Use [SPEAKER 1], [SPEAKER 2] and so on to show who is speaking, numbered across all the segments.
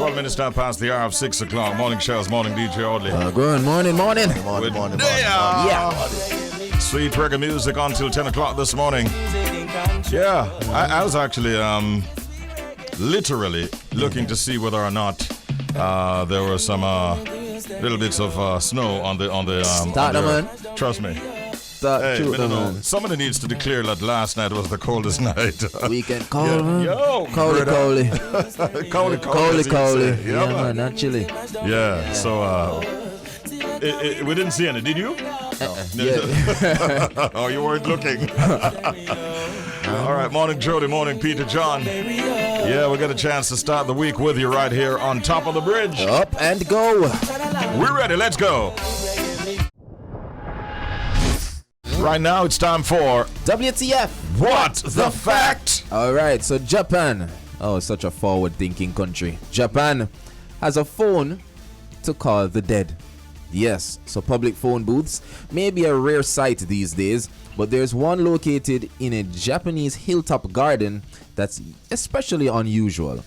[SPEAKER 1] 12 minutes now past the hour of 6 o'clock. Morning Shelz, morning DJ Audley.
[SPEAKER 2] Good morning.
[SPEAKER 3] Morning.
[SPEAKER 2] Yeah.
[SPEAKER 1] Sweet reggae music until 10 o'clock this morning. Yeah, I was actually literally looking to see whether or not there were some little bits of snow on the
[SPEAKER 2] man.
[SPEAKER 1] Trust me. No. Somebody needs to declare that last night was the coldest night.
[SPEAKER 2] Weekend cold, man.
[SPEAKER 1] Yo,
[SPEAKER 2] Coldy.
[SPEAKER 1] Yeah,
[SPEAKER 2] man, not chilly.
[SPEAKER 1] Yeah, so we didn't see any, did you?
[SPEAKER 2] Yeah.
[SPEAKER 1] Oh, you weren't looking. All right, morning Jody, morning Peter John. Yeah, we got a chance to start the week with you right here on top of the bridge.
[SPEAKER 2] Up and go.
[SPEAKER 1] We're ready, let's go. Right now it's time for
[SPEAKER 2] WTF.
[SPEAKER 1] What the Fact?
[SPEAKER 2] All right, so Japan. Oh, such a forward-thinking country. Japan has a phone to call the dead. Yes, so public phone booths may be a rare sight these days, but there's one located in a Japanese hilltop garden that's especially unusual.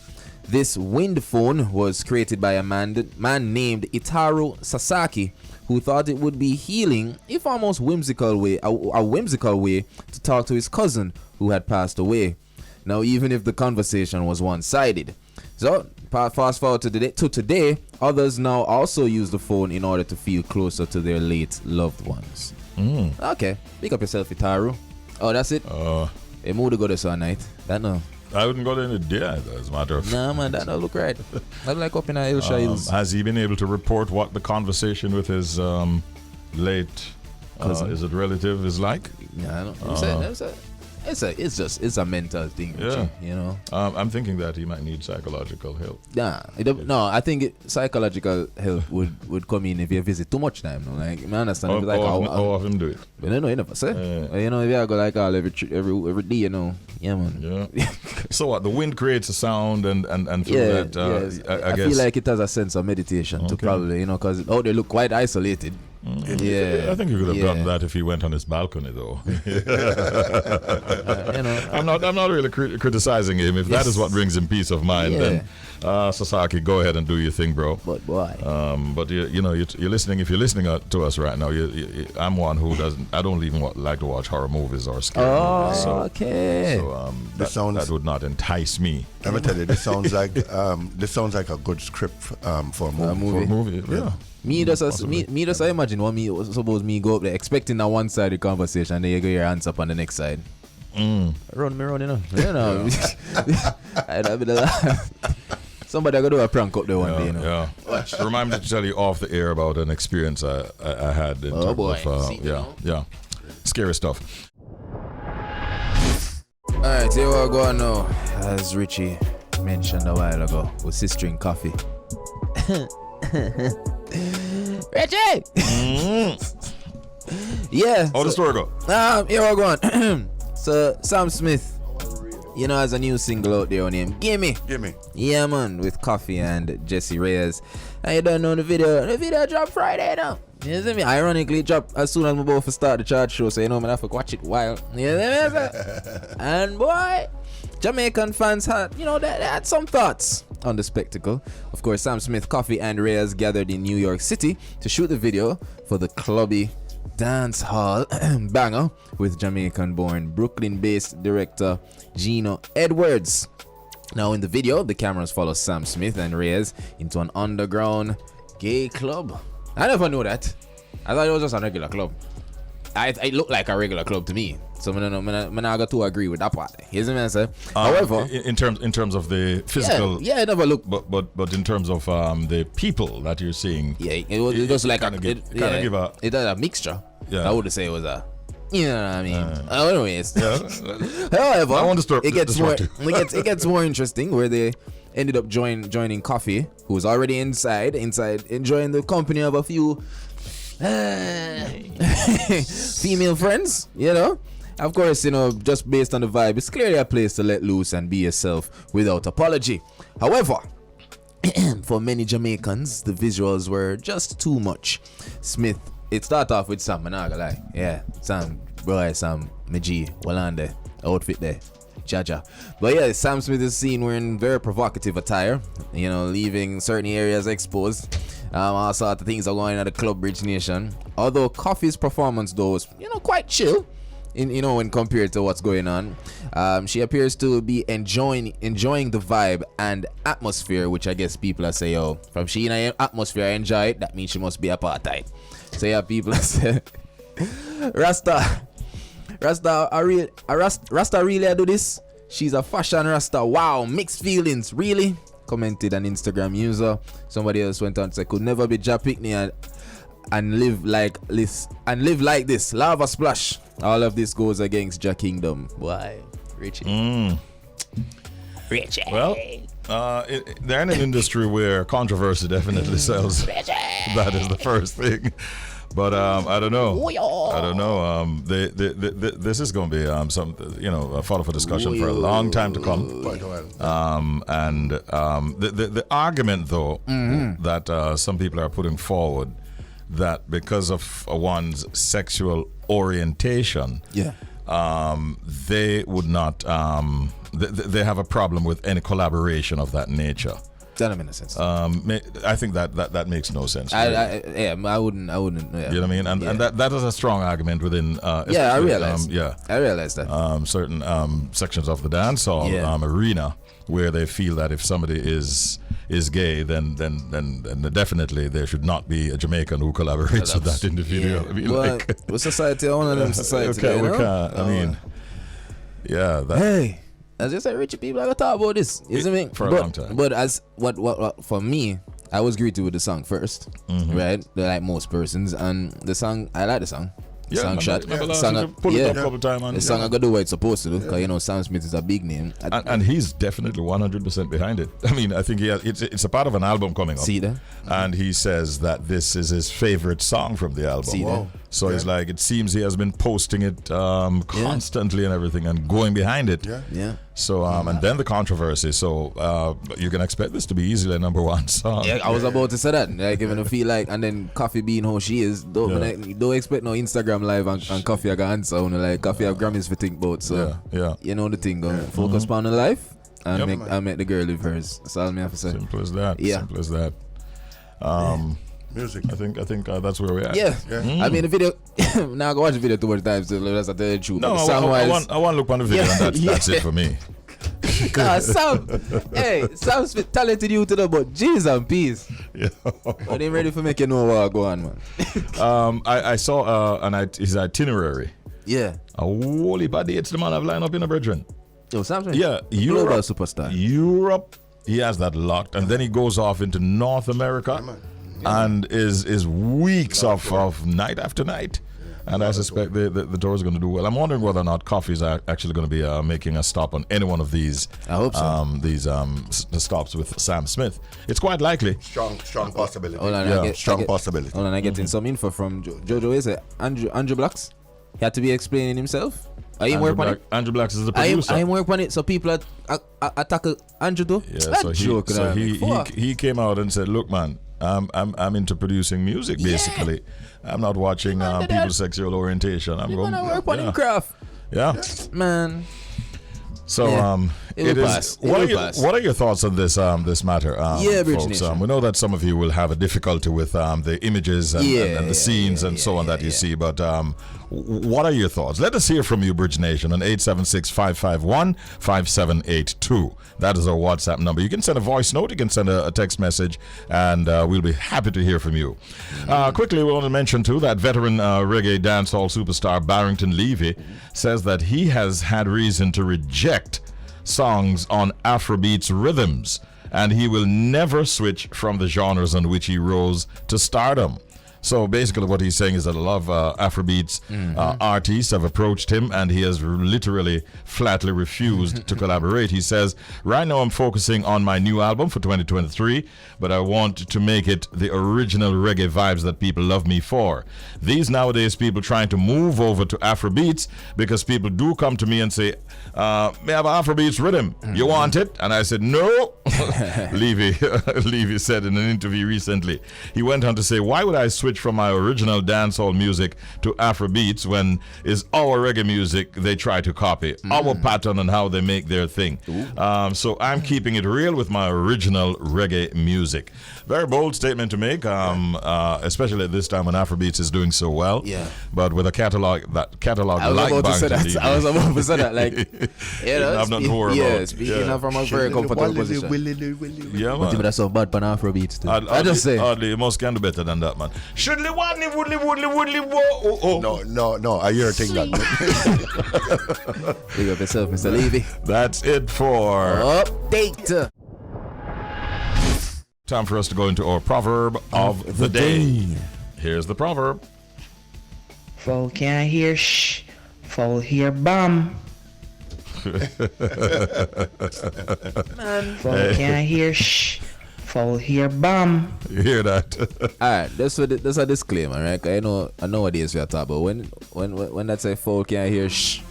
[SPEAKER 2] This wind phone was created by a man named Itaru Sasaki, who thought it would be healing, if almost whimsical way, a whimsical way to talk to his cousin who had passed away. Now, even if the conversation was one-sided. So, fast forward to today, others now also use the phone in order to feel closer to their late loved ones. Okay, pick up yourself, Itaru. Oh, that's it? A mood to go this all night. That no.
[SPEAKER 1] I wouldn't go there in the day, as a matter of fact.
[SPEAKER 2] Nah, man, that don't look right. I like up in a Hillshire Hills.
[SPEAKER 1] Has he been able to report what the conversation with his late is it relative is like?
[SPEAKER 2] Yeah, I don't. It's a mental thing,
[SPEAKER 1] yeah.
[SPEAKER 2] You know.
[SPEAKER 1] I'm thinking that he might need psychological help.
[SPEAKER 2] No, I think psychological help would come in if you visit too much time. No? Like, I understand.
[SPEAKER 1] How often do it?
[SPEAKER 2] But no, you never say. You know, if you go like all every day, you know. Yeah, man.
[SPEAKER 1] Yeah. So what? The wind creates a sound, and through that,
[SPEAKER 2] yes.
[SPEAKER 1] I
[SPEAKER 2] I
[SPEAKER 1] guess.
[SPEAKER 2] feel like it has a sense of meditation to probably, you know, because they look quite isolated. Yeah,
[SPEAKER 1] I think you could have done that if he went on his balcony, though.
[SPEAKER 2] You know,
[SPEAKER 1] I'm not really criticizing him. If that is what brings him peace of mind, then Sasaki, go ahead and do your thing, bro.
[SPEAKER 2] But boy,
[SPEAKER 1] but you're listening. If you're listening to us right now, I'm one who doesn't. I don't even like to watch horror movies or scary movies. So,
[SPEAKER 2] okay.
[SPEAKER 1] So that would not entice me.
[SPEAKER 3] Let me tell you, this sounds like a good script for a movie.
[SPEAKER 1] For a movie, yeah.
[SPEAKER 2] Me just I imagine what suppose me go up there expecting a one-sided conversation and then you get your hands up on the next side. Run, you know. I'd be somebody I gotta do a prank up there one day, you know.
[SPEAKER 1] Yeah. Remind me to tell you off the air about an experience I had in terms of scary stuff.
[SPEAKER 2] Alright, here we go now. As Richie mentioned a while ago, with sistering coffee. Richie! Yeah.
[SPEAKER 1] How the story go?
[SPEAKER 2] Here we go on. So, Sam Smith, you know, has a new single out there on him. Gimme. Yeah, man, with Coffee and Jesse Reyes. And you don't know the video. The video dropped Friday now. You see me? Ironically, dropped as soon as I'm about to start the chart show. So, you know, man, I have to watch it while. You see me? And boy, Jamaican fans had, you know, they had some thoughts on the spectacle. Of course, Sam Smith, Coffee and Reyes gathered in New York City to shoot the video for the clubby dance hall banger with Jamaican-born, Brooklyn-based director Gino Edwards. Now in the video, the cameras follow Sam Smith and Reyes into an underground gay club. I never knew that. I thought it was just a regular club. It looked like a regular club to me. So I got to agree with that part. Here's the man say. However,
[SPEAKER 1] in terms of the physical,
[SPEAKER 2] it never looked.
[SPEAKER 1] But in terms of the people that you're seeing,
[SPEAKER 2] it was just like it had a mixture.
[SPEAKER 1] Yeah.
[SPEAKER 2] I would say it was a. You know what I mean? Anyways, however,
[SPEAKER 1] I want to
[SPEAKER 2] it gets more interesting where they ended up joining Coffee, who's already inside enjoying the company of a few female friends, you know. Of course, you know, just based on the vibe, it's clearly a place to let loose and be yourself without apology. However, for many Jamaicans, the visuals were just too much. Smith, it started off with Sam, I'm not gonna lie. Yeah, Sam, bro, Sam, my G, Walande, outfit there. Jaja. But yeah, Sam Smith is seen wearing very provocative attire, you know, leaving certain areas exposed. All sorts of things are going on at the Club Bridge Nation. Although Coffee's performance though was, you know, quite chill. When compared to what's going on, she appears to be enjoying the vibe and atmosphere, which I guess people are saying, "Oh, from she in an atmosphere I enjoy it, that means she must be apartheid." So yeah, people say, Rasta really do this. She's a fashion Rasta. Wow, mixed feelings, really. Commented an Instagram user. Somebody else went on to say, could never be Ja Pickney and live like this. Lava splash. All of this goes against Ja Kingdom. Why, Richie? Richie.
[SPEAKER 1] Well, they're in an industry where controversy definitely sells. That is the first thing. But I don't know. This is going to be some, a fodder for discussion for a long time to come. And the argument, though, that some people are putting forward, that because of one's sexual orientation, they would not. They have a problem with any collaboration of that nature.
[SPEAKER 2] That doesn't make sense.
[SPEAKER 1] I think that makes no sense.
[SPEAKER 2] I wouldn't. Yeah.
[SPEAKER 1] You know what I mean? And that is a strong argument within.
[SPEAKER 2] I realize. I realize that.
[SPEAKER 1] Certain sections of the dancehall arena where they feel that if somebody is gay, then definitely there should not be a Jamaican who collaborates with that individual.
[SPEAKER 2] I mean, with society, one of them society.
[SPEAKER 1] We can't. I mean,
[SPEAKER 2] Hey. As you said, Richie people, I gotta talk about this. You see me?
[SPEAKER 1] For a long time.
[SPEAKER 2] But as what for me, I was greeted with the song first, right? Like most persons, and the song, I like the song.
[SPEAKER 1] Yeah,
[SPEAKER 2] song shot.
[SPEAKER 1] The song I pull it up a couple times.
[SPEAKER 2] The song I gotta do what it's supposed to do, because Sam Smith is a big name.
[SPEAKER 1] And he's definitely 100% behind it. I mean, I think it's a part of an album coming up.
[SPEAKER 2] See that?
[SPEAKER 1] And he says that this is his favorite song from the album.
[SPEAKER 2] See that?
[SPEAKER 1] So it's like, it seems he has been posting it constantly and everything and going behind it.
[SPEAKER 2] Yeah.
[SPEAKER 1] So, and then the controversy. So, you can expect this to be easily a number one song.
[SPEAKER 2] Yeah, I was about to say that. Like, even feel like, and then Coffee being how she is, don't expect no Instagram live and Coffee I got answer. Like, Coffee have Grammys for think about. So, you know the thing, focus on the life and make the girl live hers. That's all I have to say.
[SPEAKER 1] Simple as that.
[SPEAKER 2] Yeah.
[SPEAKER 1] Simple as that.
[SPEAKER 3] Music.
[SPEAKER 1] I think that's where we're at.
[SPEAKER 2] Yeah. I mean, the video. Now I go watch the video too much times. So that's the truth.
[SPEAKER 1] No, I want to look on the video, and that's it for me.
[SPEAKER 2] Sam Smith talented you to the but jeez and peace.
[SPEAKER 1] Yeah.
[SPEAKER 2] But they ready for make you know what go on, man.
[SPEAKER 1] I saw his itinerary.
[SPEAKER 2] Yeah.
[SPEAKER 1] A whole heap of dates the man have lined up in a brethren.
[SPEAKER 2] Yo, Sam Smith.
[SPEAKER 1] Yeah,
[SPEAKER 2] Global superstar.
[SPEAKER 1] Europe, he has that locked, and then he goes off into North America. And is weeks of night after night, and I suspect the tour is going to do well. I'm wondering whether or not Coffee is actually going to be making a stop on any one of these.
[SPEAKER 2] I hope so.
[SPEAKER 1] These stops with Sam Smith. It's quite likely.
[SPEAKER 3] Strong possibility.
[SPEAKER 2] Possibility. Hold on, I get in some info from Jojo. Is it Andrew Blacks? He had to be explaining himself. Andrew
[SPEAKER 1] Blacks is the producer.
[SPEAKER 2] I work on it, so people attack Andrew though.
[SPEAKER 1] Yeah, he came out and said, "Look, man, I'm into producing music basically. I'm not watching people's sexual orientation. I'm going to
[SPEAKER 2] work on your craft."
[SPEAKER 1] Yeah,
[SPEAKER 2] man.
[SPEAKER 1] So what are your thoughts on this matter, folks? We know that some of you will have a difficulty with the images and the scenes and so on that you see, but what are your thoughts? Let us hear from you, Bridge Nation, on 876-551-5782. That is our WhatsApp number. You can send a voice note, you can send a text message, and we'll be happy to hear from you. Quickly, we want to mention too that veteran reggae dancehall superstar Barrington Levy says that he has had reason to reject songs on Afrobeats rhythms, and he will never switch from the genres on which he rose to stardom. So basically what he's saying is that a lot of Afrobeats artists have approached him, and he has literally flatly refused to collaborate. He says, right now I'm focusing on my new album for 2023, but I want to make it the original reggae vibes that people love me for. These nowadays people trying to move over to Afrobeats because people do come to me and say, may I have an Afrobeats rhythm? You want it? And I said, no. Levy said in an interview recently. He went on to say, why would I switch from my original dancehall music to Afrobeats when it's our reggae music they try to copy, our pattern and how they make their thing. So I'm keeping it real with my original reggae music. Very bold statement to make, especially at this time when Afrobeats is doing so well.
[SPEAKER 2] Yeah.
[SPEAKER 1] But with a catalog like
[SPEAKER 2] I was about to say that, like,
[SPEAKER 1] I've not heard about.
[SPEAKER 2] Speaking of from a very comfortable position.
[SPEAKER 1] Yeah,
[SPEAKER 2] But
[SPEAKER 1] man.
[SPEAKER 2] that's so bad for Afrobeats too.
[SPEAKER 1] I
[SPEAKER 2] just say.
[SPEAKER 1] Hardly, you must can do better than that, man. Shoodly wadly woodly wo.
[SPEAKER 3] No, I hear a thing that.
[SPEAKER 2] Big up yourself, Mr. Levy.
[SPEAKER 1] That's it for
[SPEAKER 2] Update.
[SPEAKER 1] time for us to go into our proverb of the day. Here's the proverb.
[SPEAKER 4] Fool can't hear shh, fool hear bum. Fool can't hear shh, fool hear bum.
[SPEAKER 1] You hear that?
[SPEAKER 2] Alright, that's a disclaimer, right? 'Cause I know nowadays we are talking about when that say folk can't hear shh,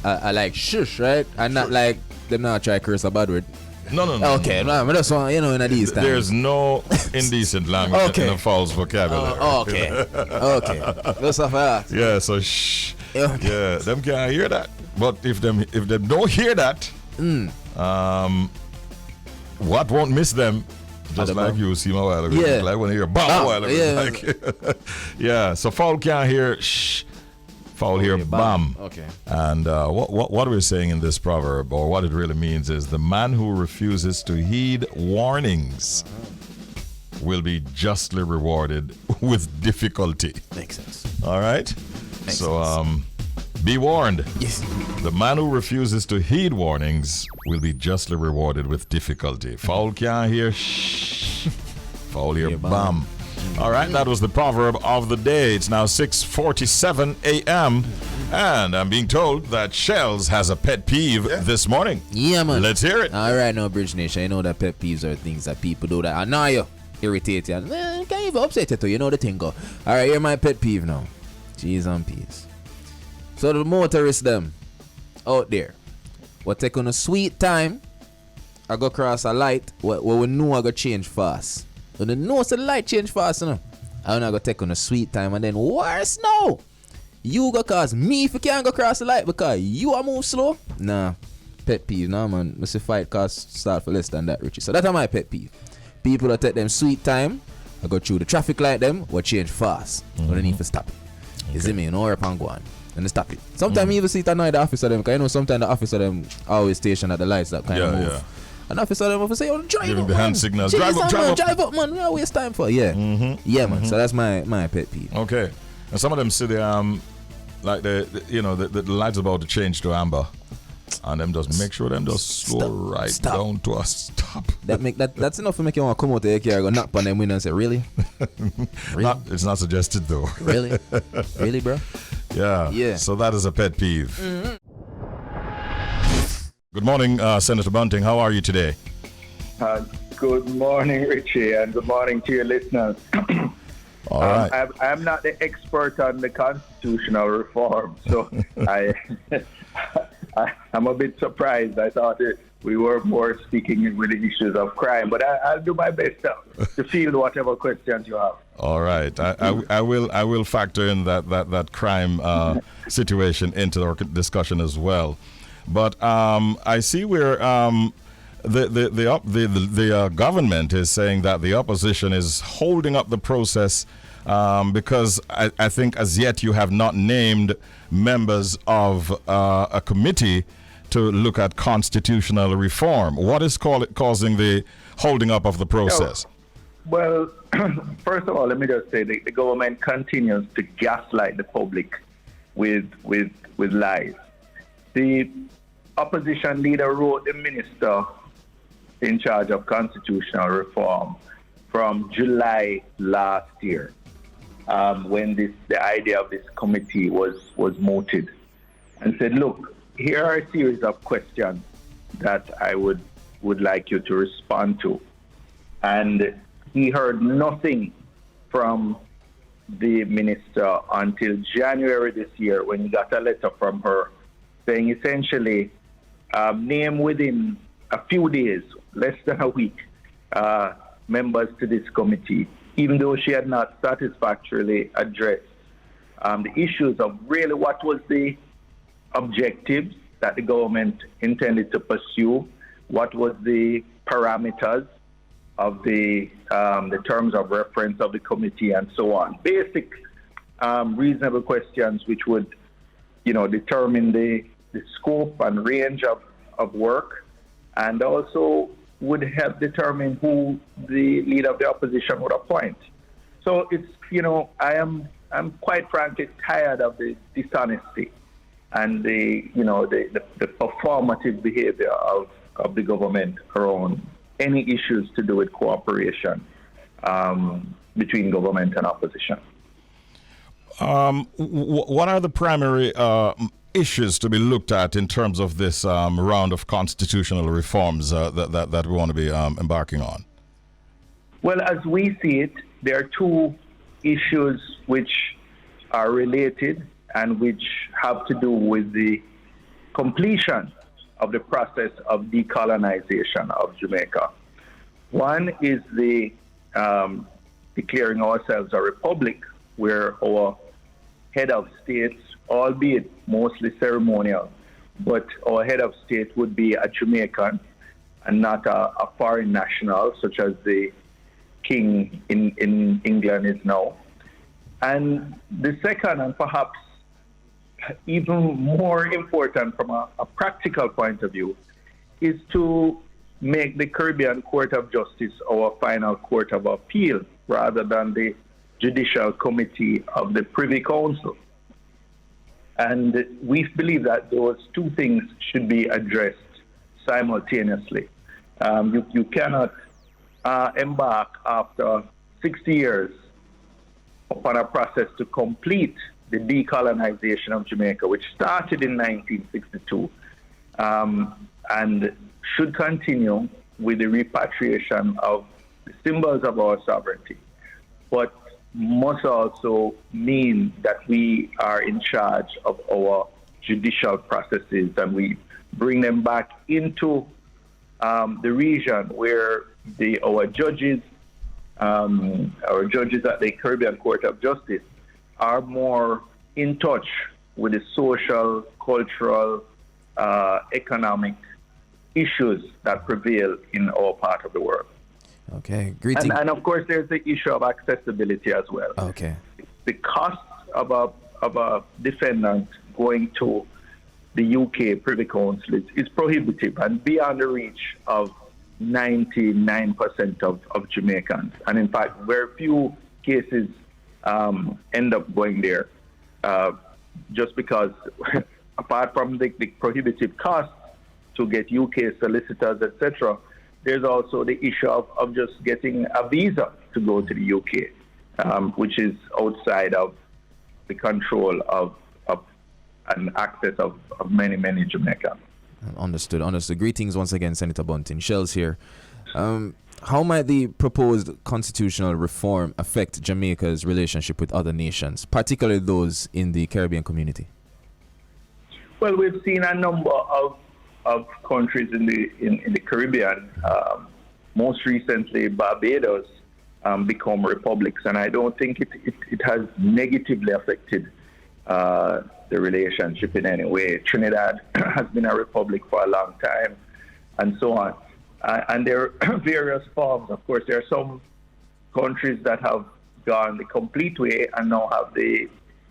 [SPEAKER 2] I like shush, right? And not like them not try curse a bad word.
[SPEAKER 1] No.
[SPEAKER 2] Okay, no, that's one, in these times.
[SPEAKER 1] There's no indecent language in a false vocabulary.
[SPEAKER 2] Okay. That's off that.
[SPEAKER 1] Yeah, so shh.
[SPEAKER 2] Okay.
[SPEAKER 1] Yeah, them can't hear that. But if them don't hear that, what won't miss them? Just like you see my while ago.
[SPEAKER 2] Yeah.
[SPEAKER 1] Like when you hear bam a while ago.
[SPEAKER 2] Yeah.
[SPEAKER 1] Like, yeah. So foul can't hear shh. Foul hear bam.
[SPEAKER 2] Okay.
[SPEAKER 1] And what we're saying in this proverb, or what it really means, is the man who refuses to heed warnings will be justly rewarded with difficulty.
[SPEAKER 2] Makes sense.
[SPEAKER 1] All right?
[SPEAKER 2] Makes
[SPEAKER 1] So be warned.
[SPEAKER 2] Yes.
[SPEAKER 1] The man who refuses to heed warnings will be justly rewarded with difficulty. Foul can't hear shh. Foul hear bam. All right, that was the proverb of the day. It's now 6:47 a.m. and I'm being told that Shelz has a pet peeve this morning.
[SPEAKER 2] Yeah, man.
[SPEAKER 1] Let's hear it.
[SPEAKER 2] All right, now, Bridge Nation, I know that pet peeves are things that people do that annoy you, irritate you, and can't even upset you too. You know the thing go. All right, here's my pet peeve now. Cheese and peas. So the motorists them out there, what take on a sweet time, I go cross a light, what we know I go change fast. When the know the light change fast, you know, I go take on a sweet time, and then worse now, you go cause me if you can't go cross the light because you are move slow. Nah, pet peeve, nah man. Must fight cause start for less than that, Richie. So that's my pet peeve. People that take them sweet time, I go through the traffic light them, or change fast. But they need to stop it. You see me? You know where I'm going. And they stop it. Sometimes you even see it annoy the officer them, because you know sometimes the officer them always station at the lights that kind of move.
[SPEAKER 1] Yeah.
[SPEAKER 2] And officer them will say, oh, drive
[SPEAKER 1] Giving
[SPEAKER 2] up,
[SPEAKER 1] the
[SPEAKER 2] man.
[SPEAKER 1] hand signals.
[SPEAKER 2] Jeez,
[SPEAKER 1] Drive up.
[SPEAKER 2] Man. We don't waste time for. Yeah. Yeah, man. So that's my pet peeve.
[SPEAKER 1] Okay. And some of them see the like the light's about to change to amber, and them just make sure them just slow
[SPEAKER 2] Stop.
[SPEAKER 1] down to a stop.
[SPEAKER 2] That's enough to make you want to come out the car, go knock on them window and say, really?
[SPEAKER 1] It's not suggested though.
[SPEAKER 2] Really? Really, bro?
[SPEAKER 1] Yeah. So that is a pet peeve. Good morning, Senator Bunting. How are you today?
[SPEAKER 5] Good morning, Richie, and good morning to your listeners.
[SPEAKER 1] All right.
[SPEAKER 5] I'm not the expert on the constitutional reform, so I'm a bit surprised. I thought we were more speaking with the issues of crime, but I'll do my best to field whatever questions you have.
[SPEAKER 1] All right. I will factor in that crime situation into our discussion as well. But I see where the government is saying that the opposition is holding up the process because I think as yet you have not named members of a committee to look at constitutional reform. What is causing the holding up of the process?
[SPEAKER 5] Well, first of all, let me just say the government continues to gaslight the public with lies. The opposition leader wrote the minister in charge of constitutional reform from July last year, when the idea of this committee was mooted, and said, look, here are a series of questions that I would like you to respond to. And he heard nothing from the minister until January this year, when he got a letter from her saying essentially, name within a few days, less than a week, members to this committee, even though she had not satisfactorily addressed the issues of really what was the objectives that the government intended to pursue, what was the parameters of the terms of reference of the committee, and so on. Basic, reasonable questions which would, determine the scope and range of work, and also would help determine who the leader of the opposition would appoint. So it's, I'm quite frankly tired of the dishonesty and the performative behavior of the government around any issues to do with cooperation between government and opposition.
[SPEAKER 1] What are the primary issues to be looked at in terms of this round of constitutional reforms that we want to be embarking on?
[SPEAKER 5] Well, as we see it, there are two issues which are related and which have to do with the completion of the process of decolonization of Jamaica. One is the declaring ourselves a republic, where our head of state, albeit mostly ceremonial, but our head of state would be a Jamaican and not a foreign national, such as the king in England is now. And the second, and perhaps even more important from a practical point of view, is to make the Caribbean Court of Justice our final court of appeal rather than the Judicial Committee of the Privy Council. And we believe that those two things should be addressed simultaneously. You cannot embark after 60 years upon a process to complete the decolonization of Jamaica, which started in 1962, and should continue with the repatriation of the symbols of our sovereignty, but must also mean that we are in charge of our judicial processes and we bring them back into the region where our judges at the Caribbean Court of Justice are more in touch with the social, cultural, economic issues that prevail in our part of the world.
[SPEAKER 2] Okay, greeting.
[SPEAKER 5] And of course, there's the issue of accessibility as well.
[SPEAKER 2] Okay.
[SPEAKER 5] The cost of a defendant going to the UK Privy Council is prohibitive and beyond the reach of 99% of Jamaicans. And in fact, very few cases end up going there just because apart from the prohibitive costs to get UK solicitors, etc., there's also the issue of just getting a visa to go to the UK, which is outside of the control of and access of many Jamaicans.
[SPEAKER 2] Understood. Greetings once again, Senator Bunting. Shelz here. How might the proposed constitutional reform affect Jamaica's relationship with other nations, particularly those in the Caribbean community?
[SPEAKER 5] Well, we've seen a number of countries in the Caribbean, most recently Barbados, become republics, and I don't think it has negatively affected the relationship in any way. Trinidad has been a republic for a long time, and so on. And there are various forms. Of course, there are some countries that have gone the complete way and now have the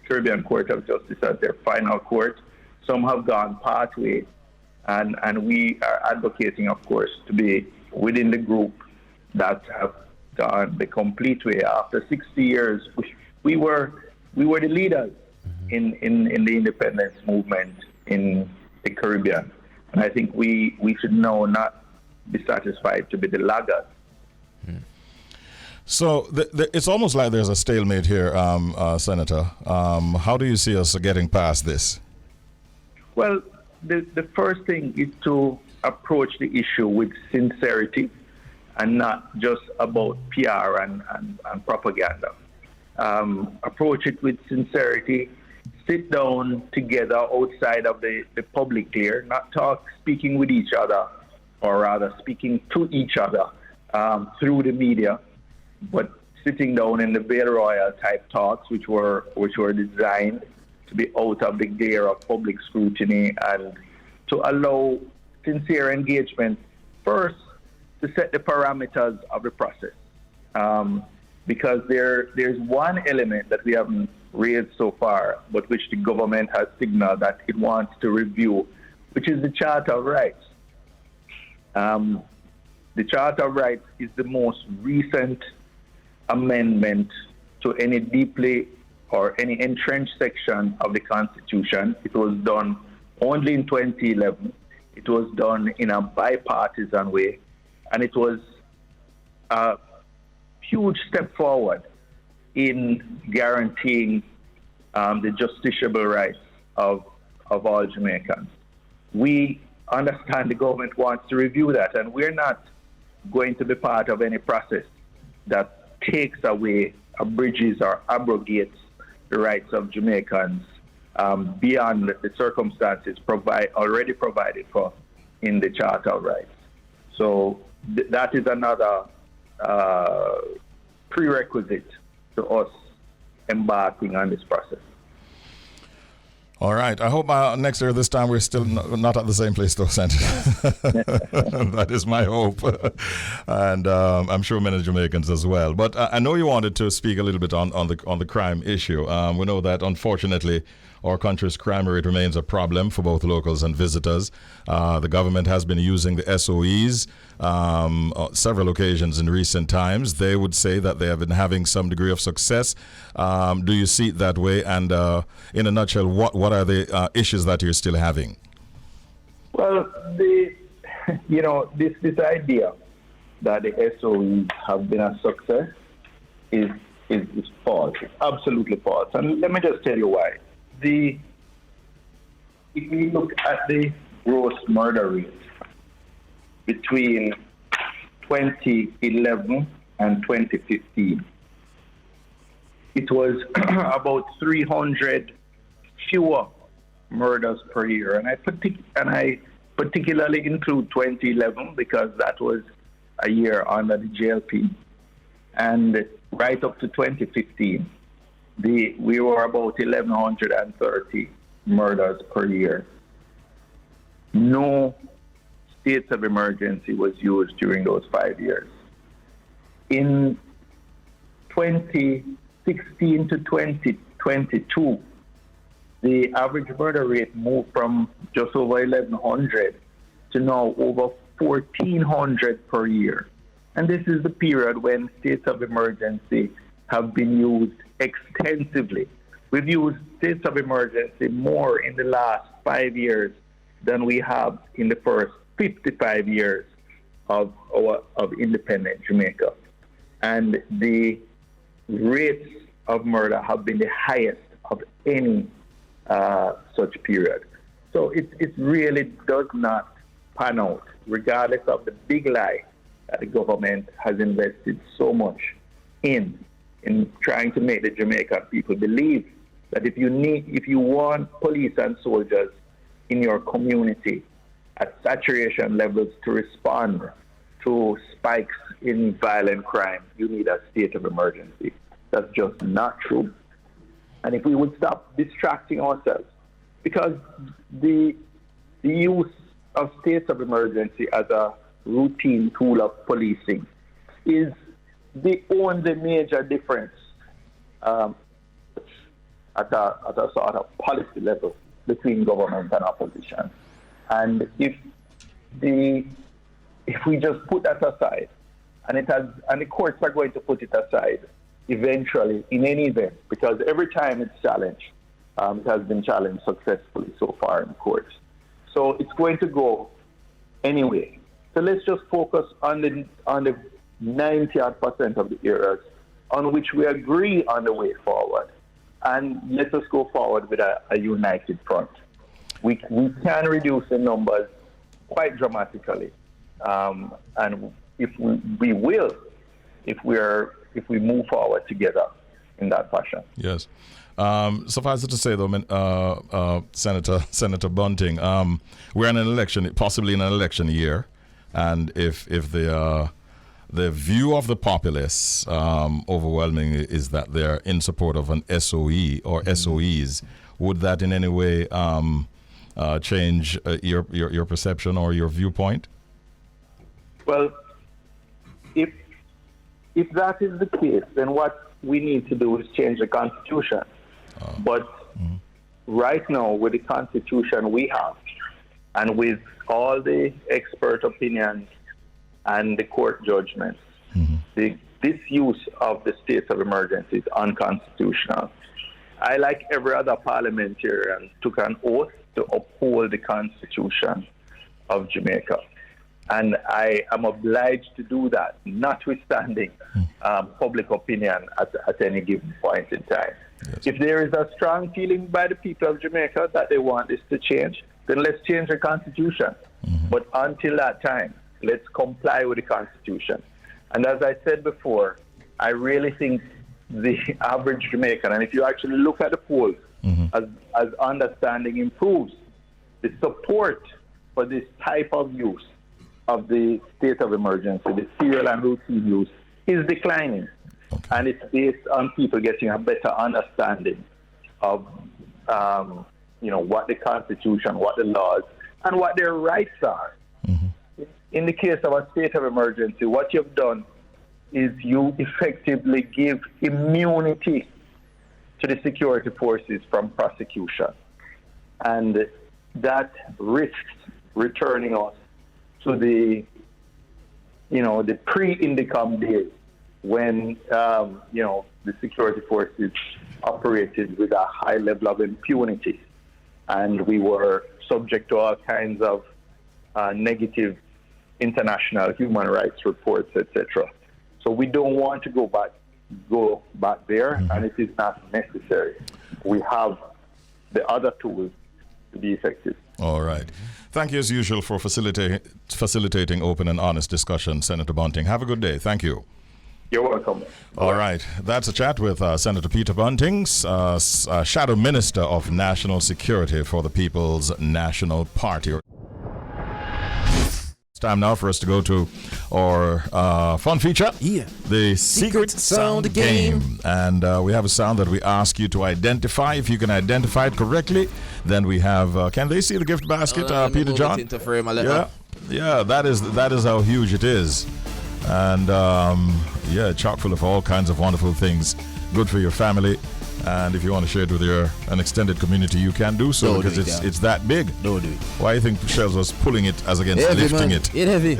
[SPEAKER 5] Caribbean Court of Justice as their final court. Some have gone part way, and we are advocating, of course, to be within the group that have gone the complete way. After 60 years, we were the leaders in the independence movement in the Caribbean, and I think we should now not be satisfied to be the laggards.
[SPEAKER 1] So it's almost like there's a stalemate here, Senator. How do you see us getting past this?
[SPEAKER 5] Well, the first thing is to approach the issue with sincerity and not just about PR and propaganda. Approach it with sincerity. Sit down together outside of the public here, not speaking with each other or rather speaking to each other through the media, but sitting down in the Vale Royal type talks, which were designed to be out of the glare of public scrutiny and to allow sincere engagement first to set the parameters of the process. Because there's one element that we haven't raised so far, but which the government has signaled that it wants to review, which is the Charter of Rights. The Charter of Rights is the most recent amendment to any deeply or any entrenched section of the Constitution. It was done only in 2011. It was done in a bipartisan way, and it was a huge step forward in guaranteeing the justiciable rights of all Jamaicans. We understand the government wants to review that, and we're not going to be part of any process that takes away, abridges, or abrogates the rights of Jamaicans beyond the circumstances already provided for in the Charter of Rights. So that is another prerequisite to us embarking on this process.
[SPEAKER 1] All right. I hope next year, this time, we're still not at the same place, though, Senator. That is my hope. And I'm sure many Jamaicans as well. But I know you wanted to speak a little bit on the crime issue. We know that, unfortunately, our country's crime rate remains a problem for both locals and visitors. The government has been using the SOEs several occasions in recent times. They would say that they have been having some degree of success. Do you see it that way? And in a nutshell, what are the issues that you're still having?
[SPEAKER 5] Well, this idea that the SOEs have been a success is false. It's absolutely false. And let me just tell you why. If we look at the gross murder rate between 2011 and 2015, it was about 300 fewer murders per year. And I particularly include 2011 because that was a year under the JLP. And right up to 2015, we were about 1,130 murders per year. No states of emergency was used during those 5 years. In 2016 to 2022, the average murder rate moved from just over 1,100 to now over 1,400 per year. And this is the period when states of emergency have been used extensively. We've used states of emergency more in the last 5 years than we have in the first 55 years of independent Jamaica. And the rates of murder have been the highest of any such period. So it really does not pan out, regardless of the big lie that the government has invested so much in trying to make the Jamaican people believe that if you want police and soldiers in your community at saturation levels to respond to spikes in violent crime, you need a state of emergency. That's just not true. And if we would stop distracting ourselves, because the use of states of emergency as a routine tool of policing is the only major difference at a sort of policy level between government and opposition. And if we just put that aside, and the courts are going to put it aside eventually in any event, because every time it's challenged, it has been challenged successfully so far in the courts. So it's going to go anyway. So let's just focus on the 90% of the areas on which we agree on the way forward. And let us go forward with a united front. We can reduce the numbers quite dramatically. And if we will, if we move forward together in that fashion.
[SPEAKER 1] Yes. Suffice it to say, though, Senator Bunting, we're in an election, possibly in an election year. and if the view of the populace overwhelmingly is that they're in support of an SOE or SOEs, would that in any way change your perception or your viewpoint?
[SPEAKER 5] Well, if that is the case, then what we need to do is change the Constitution. But right now, with the Constitution we have, and with all the expert opinions and the court judgments, this use of the state of emergency is unconstitutional. I, like every other parliamentarian, took an oath to uphold the Constitution of Jamaica. And I am obliged to do that, notwithstanding public opinion at any given point in time. Yes. If there is a strong feeling by the people of Jamaica that they want this to change, then let's change the Constitution. But until that time, let's comply with the Constitution. And as I said before, I really think the average Jamaican, and if you actually look at the polls, as understanding improves, the support for this type of use of the state of emergency, the serial and routine use, is declining. Okay. And it's based on people getting a better understanding of, what the Constitution, what the laws, and what their rights are. In the case of a state of emergency, what you've done is you effectively give immunity to the security forces from prosecution. And that risks returning us to the pre-Indicom days when, the security forces operated with a high level of impunity, and we were subject to all kinds of negative international human rights reports, etc. So we don't want to go back there, and it is not necessary. We have the other tools to be effective.
[SPEAKER 1] All right. Thank you as usual for facilitating open and honest discussion, Senator Bunting. Have a good day. Thank you.
[SPEAKER 5] You're welcome.
[SPEAKER 1] All right. That's a chat with Senator Peter Bunting, Shadow Minister of National Security for the People's National Party. It's time now for us to go to our fun feature, the Secret Sound Game. And we have a sound that we ask you to identify. If you can identify it correctly, then we have, can they see the gift basket, Peter John? Yeah, that is how huge it is. And chock full of all kinds of wonderful things. Good for your family. And if you want to share it with an extended community, you can do so, because it's that big.
[SPEAKER 2] Don't do it.
[SPEAKER 1] Why do you think Shelz was pulling it as against
[SPEAKER 2] heavy,
[SPEAKER 1] lifting
[SPEAKER 2] man.
[SPEAKER 1] it?
[SPEAKER 2] It's heavy.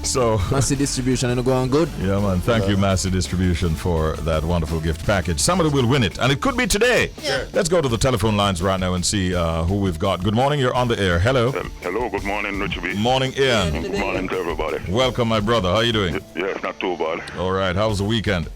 [SPEAKER 1] So
[SPEAKER 2] Massive distribution and going good.
[SPEAKER 1] Yeah, man. Thank you, Massive Distribution, for that wonderful gift package. Somebody will win it, and it could be today. Yeah. Let's go to the telephone lines right now and see who we've got. Good morning. You're on the air. Hello.
[SPEAKER 6] Hello. Good morning, Richie B.
[SPEAKER 1] Morning, Ian.
[SPEAKER 6] Good morning to everybody.
[SPEAKER 1] Welcome, my brother. How are you doing?
[SPEAKER 6] Yes, not too bad.
[SPEAKER 1] All right. How was the weekend?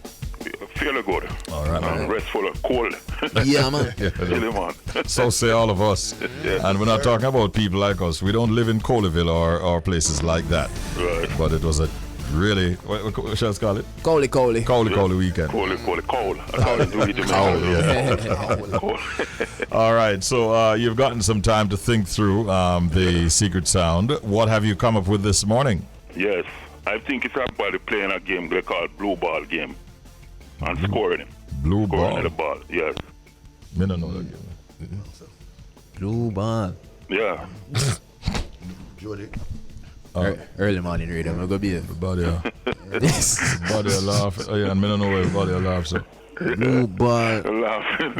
[SPEAKER 6] Feeling good.
[SPEAKER 1] All right, man.
[SPEAKER 6] Restful, cold.
[SPEAKER 2] Yeah, man.
[SPEAKER 6] Really, man.
[SPEAKER 1] So say all of us.
[SPEAKER 6] Yes.
[SPEAKER 1] And we're not talking about people like us. We don't live in Coleyville or places like that.
[SPEAKER 6] Right.
[SPEAKER 1] But it was a really, what shall I call it?
[SPEAKER 2] Coley.
[SPEAKER 1] Coley weekend.
[SPEAKER 6] Coley. I call it
[SPEAKER 1] Cold. All right. So you've gotten some time to think through the secret sound. What have you come up with this morning?
[SPEAKER 6] Yes. I think it's everybody playing a game they call blue ball game. And scoring him.
[SPEAKER 1] Blue
[SPEAKER 6] scoring
[SPEAKER 1] ball?
[SPEAKER 6] The ball, yes.
[SPEAKER 1] Me don't know that game.
[SPEAKER 2] Blue ball.
[SPEAKER 6] Yeah.
[SPEAKER 3] Jody.
[SPEAKER 2] Early morning radio. I'm going to be here.
[SPEAKER 1] Body laugh. Oh, yeah, and me don't know where everybody laugh, so.
[SPEAKER 2] Blue ball.
[SPEAKER 6] Laughing.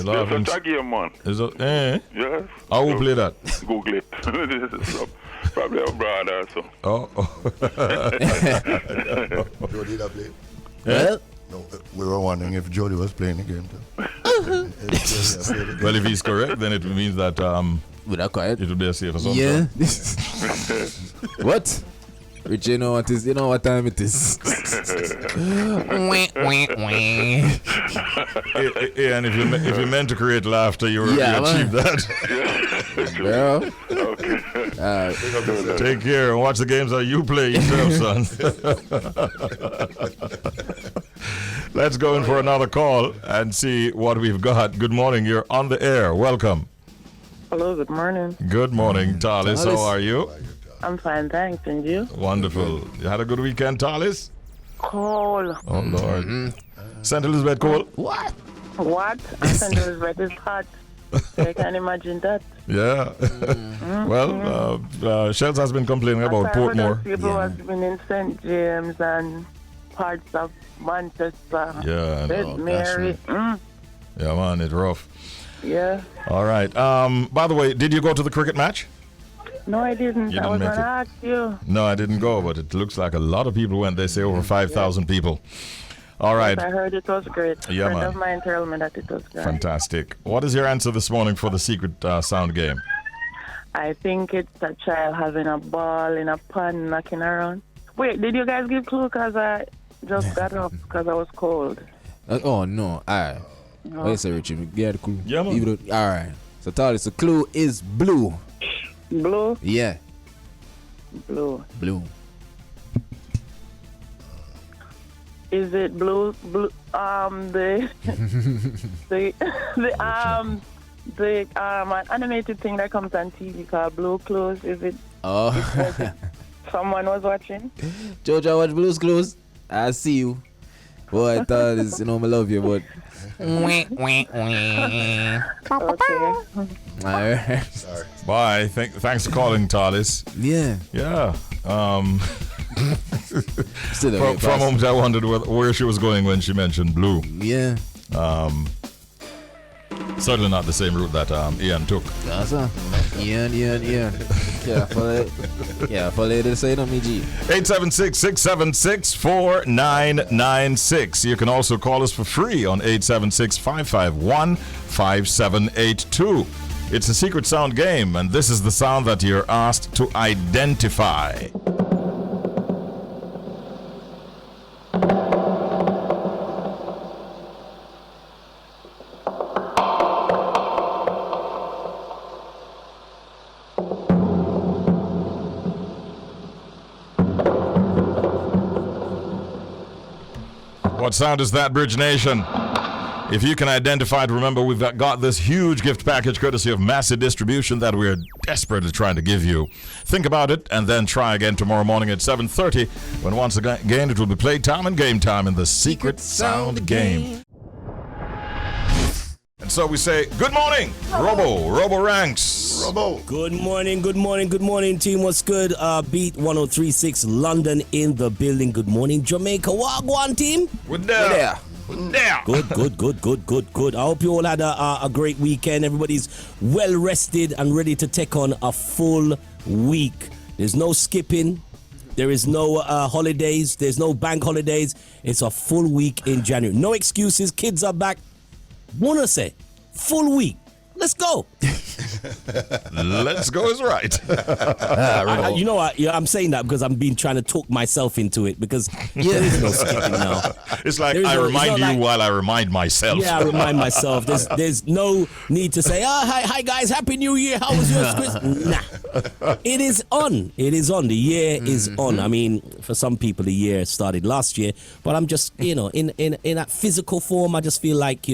[SPEAKER 1] Laughing.
[SPEAKER 6] It's a game, man.
[SPEAKER 1] Is it?
[SPEAKER 6] Yes.
[SPEAKER 1] How will play that?
[SPEAKER 6] Google it. Probably a brother, so.
[SPEAKER 3] Jody that play?
[SPEAKER 2] Well,
[SPEAKER 3] no, we were wondering if Jody was playing the game too.
[SPEAKER 1] Well, if he's correct, then it means that
[SPEAKER 2] would I quiet?
[SPEAKER 1] it will be a safe assumption.
[SPEAKER 2] Yeah. What? Richie, you know what time it is.
[SPEAKER 1] And if you meant to create laughter, you achieved that.
[SPEAKER 2] Well,
[SPEAKER 6] Okay.
[SPEAKER 1] Take care and watch the games that you play yourself, son. Let's go in for another call and see what we've got. Good morning. You're on the air. Welcome.
[SPEAKER 7] Hello, good morning.
[SPEAKER 1] Good morning, Talis. How are you?
[SPEAKER 7] I'm fine, thanks. And you?
[SPEAKER 1] Wonderful. You had a good weekend, Talis?
[SPEAKER 7] Cold.
[SPEAKER 1] Oh, Lord. St. Elizabeth cold?
[SPEAKER 2] What?
[SPEAKER 7] What? St. Elizabeth is hot. I can imagine that.
[SPEAKER 1] Yeah. Well, Shelz has been complaining about Portmore.
[SPEAKER 7] People has been in St. James and parts of Manchester.
[SPEAKER 1] Yeah, I know.
[SPEAKER 7] St. Mary.
[SPEAKER 1] Yeah, man, it's rough.
[SPEAKER 7] Yeah.
[SPEAKER 1] All right. By the way, did you go to the cricket match?
[SPEAKER 7] No, I didn't.
[SPEAKER 1] You
[SPEAKER 7] I
[SPEAKER 1] didn't
[SPEAKER 7] was
[SPEAKER 1] make
[SPEAKER 7] going to
[SPEAKER 1] it.
[SPEAKER 7] ask you.
[SPEAKER 1] No, I didn't go, but it looks like a lot of people went. They say over 5,000 people. All right.
[SPEAKER 7] I heard it was great.
[SPEAKER 1] Yeah,
[SPEAKER 7] A friend
[SPEAKER 1] man.
[SPEAKER 7] of mine told me that it was great.
[SPEAKER 1] Fantastic. What is your answer this morning for the secret sound game?
[SPEAKER 7] I think it's a child having a ball in a pan knocking around. Wait, did you guys give clue? Because I just got up because I was cold.
[SPEAKER 2] Oh, no. All right.
[SPEAKER 7] No.
[SPEAKER 2] What you say, Richie? Get the clue.
[SPEAKER 1] Yeah, man.
[SPEAKER 2] All right. So, Talis, the clue is blue.
[SPEAKER 7] Blue?
[SPEAKER 2] Yeah.
[SPEAKER 7] Blue.
[SPEAKER 2] Blue.
[SPEAKER 7] Is it blue? Blue. The an animated thing that comes on TV called Blue Clues. Is it?
[SPEAKER 2] Oh.
[SPEAKER 7] Someone was watching.
[SPEAKER 2] Georgia, watch Blue's Clues. I see you. Boy, I thought this, I love you, but.
[SPEAKER 7] Okay.
[SPEAKER 2] Alright.
[SPEAKER 3] Sorry.
[SPEAKER 1] Bye. Thanks for calling, Talis.
[SPEAKER 2] Yeah.
[SPEAKER 1] Yeah.
[SPEAKER 2] Still a
[SPEAKER 1] From
[SPEAKER 2] great pass.
[SPEAKER 1] home, I wondered where she was going when she mentioned blue.
[SPEAKER 2] Yeah.
[SPEAKER 1] Certainly not the same route that Ian took.
[SPEAKER 2] That's all. Ian. Careful, lady, say no, me G.
[SPEAKER 1] 876-676-4996. You can also call us for free on 876-551-5782. It's a secret sound game, and this is the sound that you're asked to identify. What sound is that, Bridge Nation? If you can identify it, remember we've got this huge gift package courtesy of Massive Distribution that we're desperately trying to give you. Think about it and then try again tomorrow morning at 7:30 when once again it will be playtime and game time in the Secret Sound Game. And so we say, good morning, Robo Ranks.
[SPEAKER 3] Robo.
[SPEAKER 8] Good morning, team. What's good? Beat 103.6 London in the building. Good morning, Jamaica. Wagwan, team.
[SPEAKER 1] We're there.
[SPEAKER 8] Good. I hope you all had a great weekend. Everybody's well rested and ready to take on a full week. There's no skipping. There is no holidays. There's no bank holidays. It's a full week in January. No excuses. Kids are back. Wanna say, full week. Let's go.
[SPEAKER 1] Let's go is right.
[SPEAKER 8] You know what? Yeah, I'm saying that because I've been trying to talk myself into it because there is no skipping now.
[SPEAKER 1] It's like
[SPEAKER 8] There's
[SPEAKER 1] I
[SPEAKER 8] no- it's
[SPEAKER 1] remind
[SPEAKER 8] not
[SPEAKER 1] you
[SPEAKER 8] like-
[SPEAKER 1] while I remind myself.
[SPEAKER 8] Yeah, I remind myself. There's no need to say, hi guys, Happy New Year. How was yours, Chris? Nah. It is on. The year is on. I mean, for some people, the year started last year, but I'm just, in that physical form, I just feel like,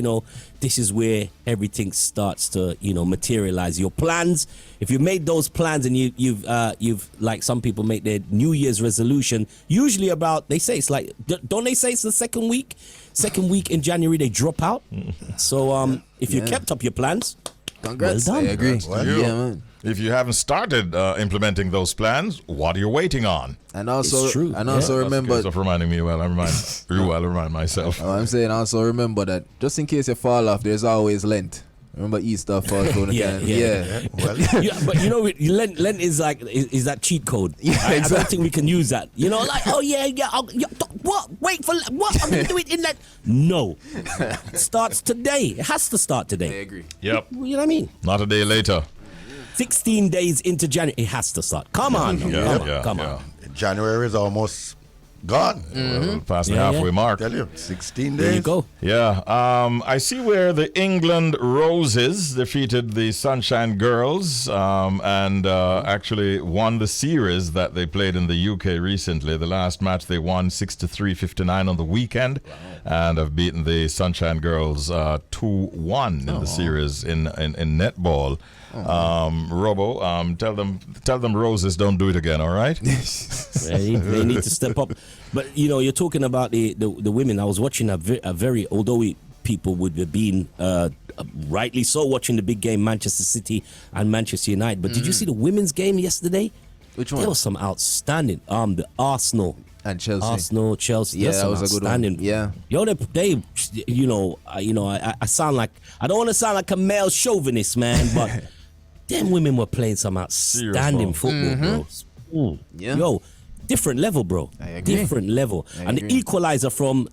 [SPEAKER 8] this is where everything starts to, materialize. Your plans, if you made those plans and you've like some people make their New Year's resolution, usually about, they say it's like, don't they say it's the second week in January they drop out? So if you kept up your plans,
[SPEAKER 2] Congrats.
[SPEAKER 8] well done.
[SPEAKER 2] I agree.
[SPEAKER 1] Well, you.
[SPEAKER 2] Yeah, man.
[SPEAKER 1] If you haven't started implementing those plans, what are you waiting on?
[SPEAKER 2] And also,
[SPEAKER 8] It's true.
[SPEAKER 2] Remember.
[SPEAKER 1] Stop reminding me while I remind myself.
[SPEAKER 2] I'm saying also remember that just in case you fall off, there's always Lent. Remember Easter falls from the
[SPEAKER 8] Yeah.
[SPEAKER 3] Well,
[SPEAKER 8] Yeah, but Lent is like is that cheat code.
[SPEAKER 2] Yeah,
[SPEAKER 8] I don't
[SPEAKER 2] exactly.
[SPEAKER 8] think we can use that. Like what? Wait for what? I'm gonna do it in that. No, it starts today. It has to start
[SPEAKER 2] I
[SPEAKER 8] today.
[SPEAKER 2] agree.
[SPEAKER 1] Yep.
[SPEAKER 8] You know what I mean?
[SPEAKER 1] Not a day later.
[SPEAKER 8] 16 days into January, it has to start. Come on, come on.
[SPEAKER 3] January is almost Gone.
[SPEAKER 1] Past the halfway mark.
[SPEAKER 3] Tell you, 16 days.
[SPEAKER 8] There you go.
[SPEAKER 1] Yeah, I see where the England Roses defeated the Sunshine Girls and actually won the series that they played in the UK recently. The last match they won 6-3, 59 on the weekend, and have beaten the Sunshine Girls 2-1 in the series in netball. Robo, tell them Roses don't do it again, all right?
[SPEAKER 8] They need to step up. But you're talking about the women. I was watching a very although people would have been rightly so watching the big game, Manchester City and Manchester United. But did you see the women's game yesterday?
[SPEAKER 2] Which one?
[SPEAKER 8] There was some outstanding. The Arsenal
[SPEAKER 2] And Chelsea.
[SPEAKER 8] Arsenal, Chelsea.
[SPEAKER 2] Yeah,
[SPEAKER 8] That's
[SPEAKER 2] that was a good one. Yeah.
[SPEAKER 8] Yo, they I sound like, I don't want to sound like a male chauvinist, man, but them women were playing some outstanding football, bro.
[SPEAKER 2] Yeah.
[SPEAKER 8] Yo, different level, bro.
[SPEAKER 2] I agree.
[SPEAKER 8] Different level. And the equalizer from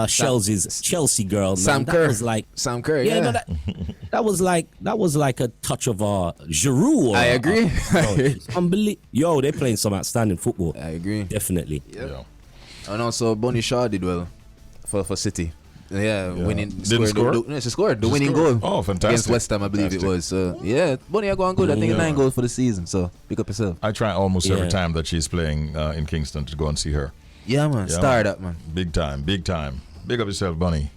[SPEAKER 8] Shelz's Chelsea girl,
[SPEAKER 2] Sam
[SPEAKER 8] man,
[SPEAKER 2] Kerr.
[SPEAKER 8] that was like
[SPEAKER 2] Sam Kerr,
[SPEAKER 8] yeah.
[SPEAKER 2] yeah.
[SPEAKER 8] No, that was like a touch of Giroud. Or,
[SPEAKER 2] I agree.
[SPEAKER 8] Yo, they're playing some outstanding football.
[SPEAKER 2] I agree.
[SPEAKER 8] Definitely.
[SPEAKER 2] Yep.
[SPEAKER 1] Yeah.
[SPEAKER 2] And also Bonnie Shaw did well for City. Yeah, winning.
[SPEAKER 1] Didn't score?
[SPEAKER 2] She scored the winning goal.
[SPEAKER 1] Oh, fantastic.
[SPEAKER 2] Against West Ham, I believe it was. So, yeah, Bonnie are going good. I think 9 goals for the season. So, pick up yourself.
[SPEAKER 1] I try almost every time that she's playing in Kingston to go and see her.
[SPEAKER 2] Yeah, man.
[SPEAKER 1] Yeah,
[SPEAKER 2] Star
[SPEAKER 1] man.
[SPEAKER 2] that, man.
[SPEAKER 1] Big time, big time. Big up yourself, Bunny.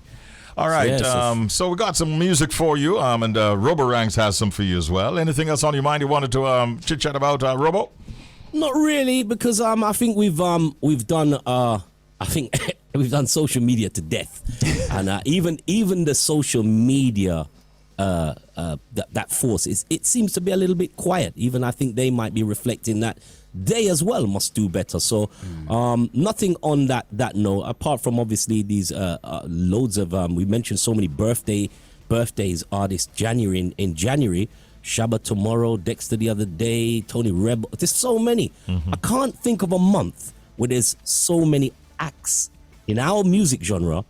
[SPEAKER 1] All right,
[SPEAKER 8] Yes,
[SPEAKER 1] so we got some music for you, and Roboranks has some for you as well. Anything else on your mind you wanted to chit-chat about, Robo?
[SPEAKER 8] Not really, because I think we've done we've done social media to death, and even the social media that force it seems to be a little bit quiet. Even I think they might be reflecting that they as well must do better. So nothing on that note, apart from obviously these loads of we mentioned so many birthdays artists in January. Shabba tomorrow, Dexter the other day, Tony Rebel. There's so many. I can't think of a month where there's so many acts in our music genre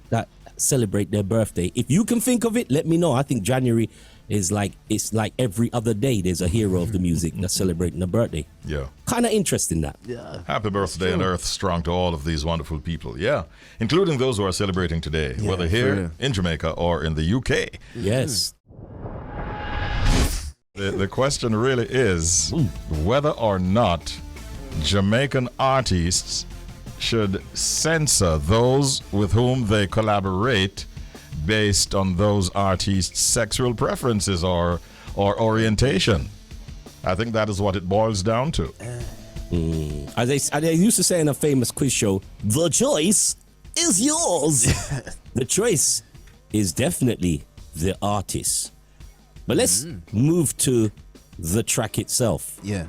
[SPEAKER 8] that celebrate their birthday. If you can think of it, let me know. I think January is like every other day there's a hero of the music that's celebrating a birthday.
[SPEAKER 1] Yeah.
[SPEAKER 8] Kind of interesting that.
[SPEAKER 2] Yeah.
[SPEAKER 1] Happy birthday and Earth strong to all of these wonderful people. Yeah. Including those who are celebrating today, whether here in Jamaica or in the UK.
[SPEAKER 8] Yes.
[SPEAKER 1] The question really is whether or not Jamaican artists should censor those with whom they collaborate based on those artists' sexual preferences or orientation. I think that is what it boils down to.
[SPEAKER 8] As they used to say in a famous quiz show, the choice is yours. The choice is definitely the artist. But let's move to the track itself.
[SPEAKER 2] Yeah.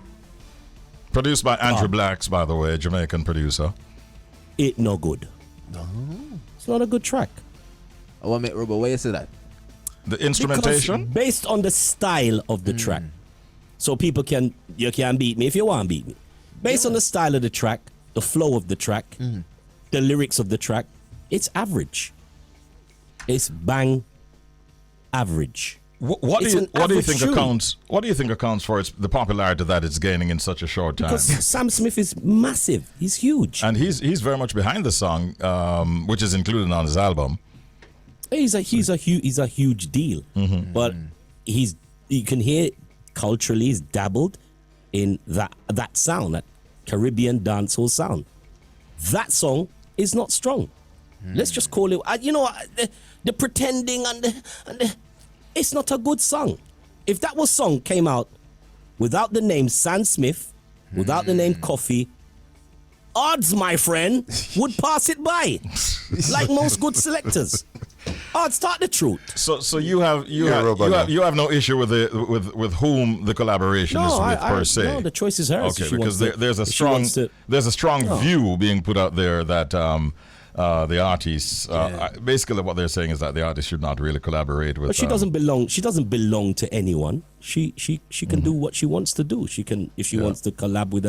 [SPEAKER 1] Produced by Andrew Blacks, by the way, Jamaican producer.
[SPEAKER 8] It no good.
[SPEAKER 2] No.
[SPEAKER 8] It's not a good track.
[SPEAKER 2] I want to make Robo. Why you say that?
[SPEAKER 1] The instrumentation?
[SPEAKER 8] Because based on the style of the track. So people you can beat me if you want to beat me. Based on the style of the track, the flow of the track, the lyrics of the track, it's average. It's bang average.
[SPEAKER 1] What do you think accounts for the popularity that it's gaining in such a short time?
[SPEAKER 8] Because Sam Smith is massive. He's huge.
[SPEAKER 1] And he's very much behind the song, which is included on his album.
[SPEAKER 8] He's a huge deal. But you can hear culturally he's dabbled in that sound, that Caribbean dancehall sound. That song is not strong. Let's just call it. The pretending and the. It's not a good song. If that song came out without the name Sam Smith, without the name Coffee, odds, my friend, would pass it by, like most good selectors. Odds, start the truth.
[SPEAKER 1] So you have no issue with whom the collaboration is with per se.
[SPEAKER 8] No, the choice is hers.
[SPEAKER 1] Okay, because there's a strong view being put out there that the artists basically what they're saying is that the artist should not really collaborate with.
[SPEAKER 8] But she doesn't belong. She doesn't belong to anyone. She can do what she wants to do. She can if she wants to collab with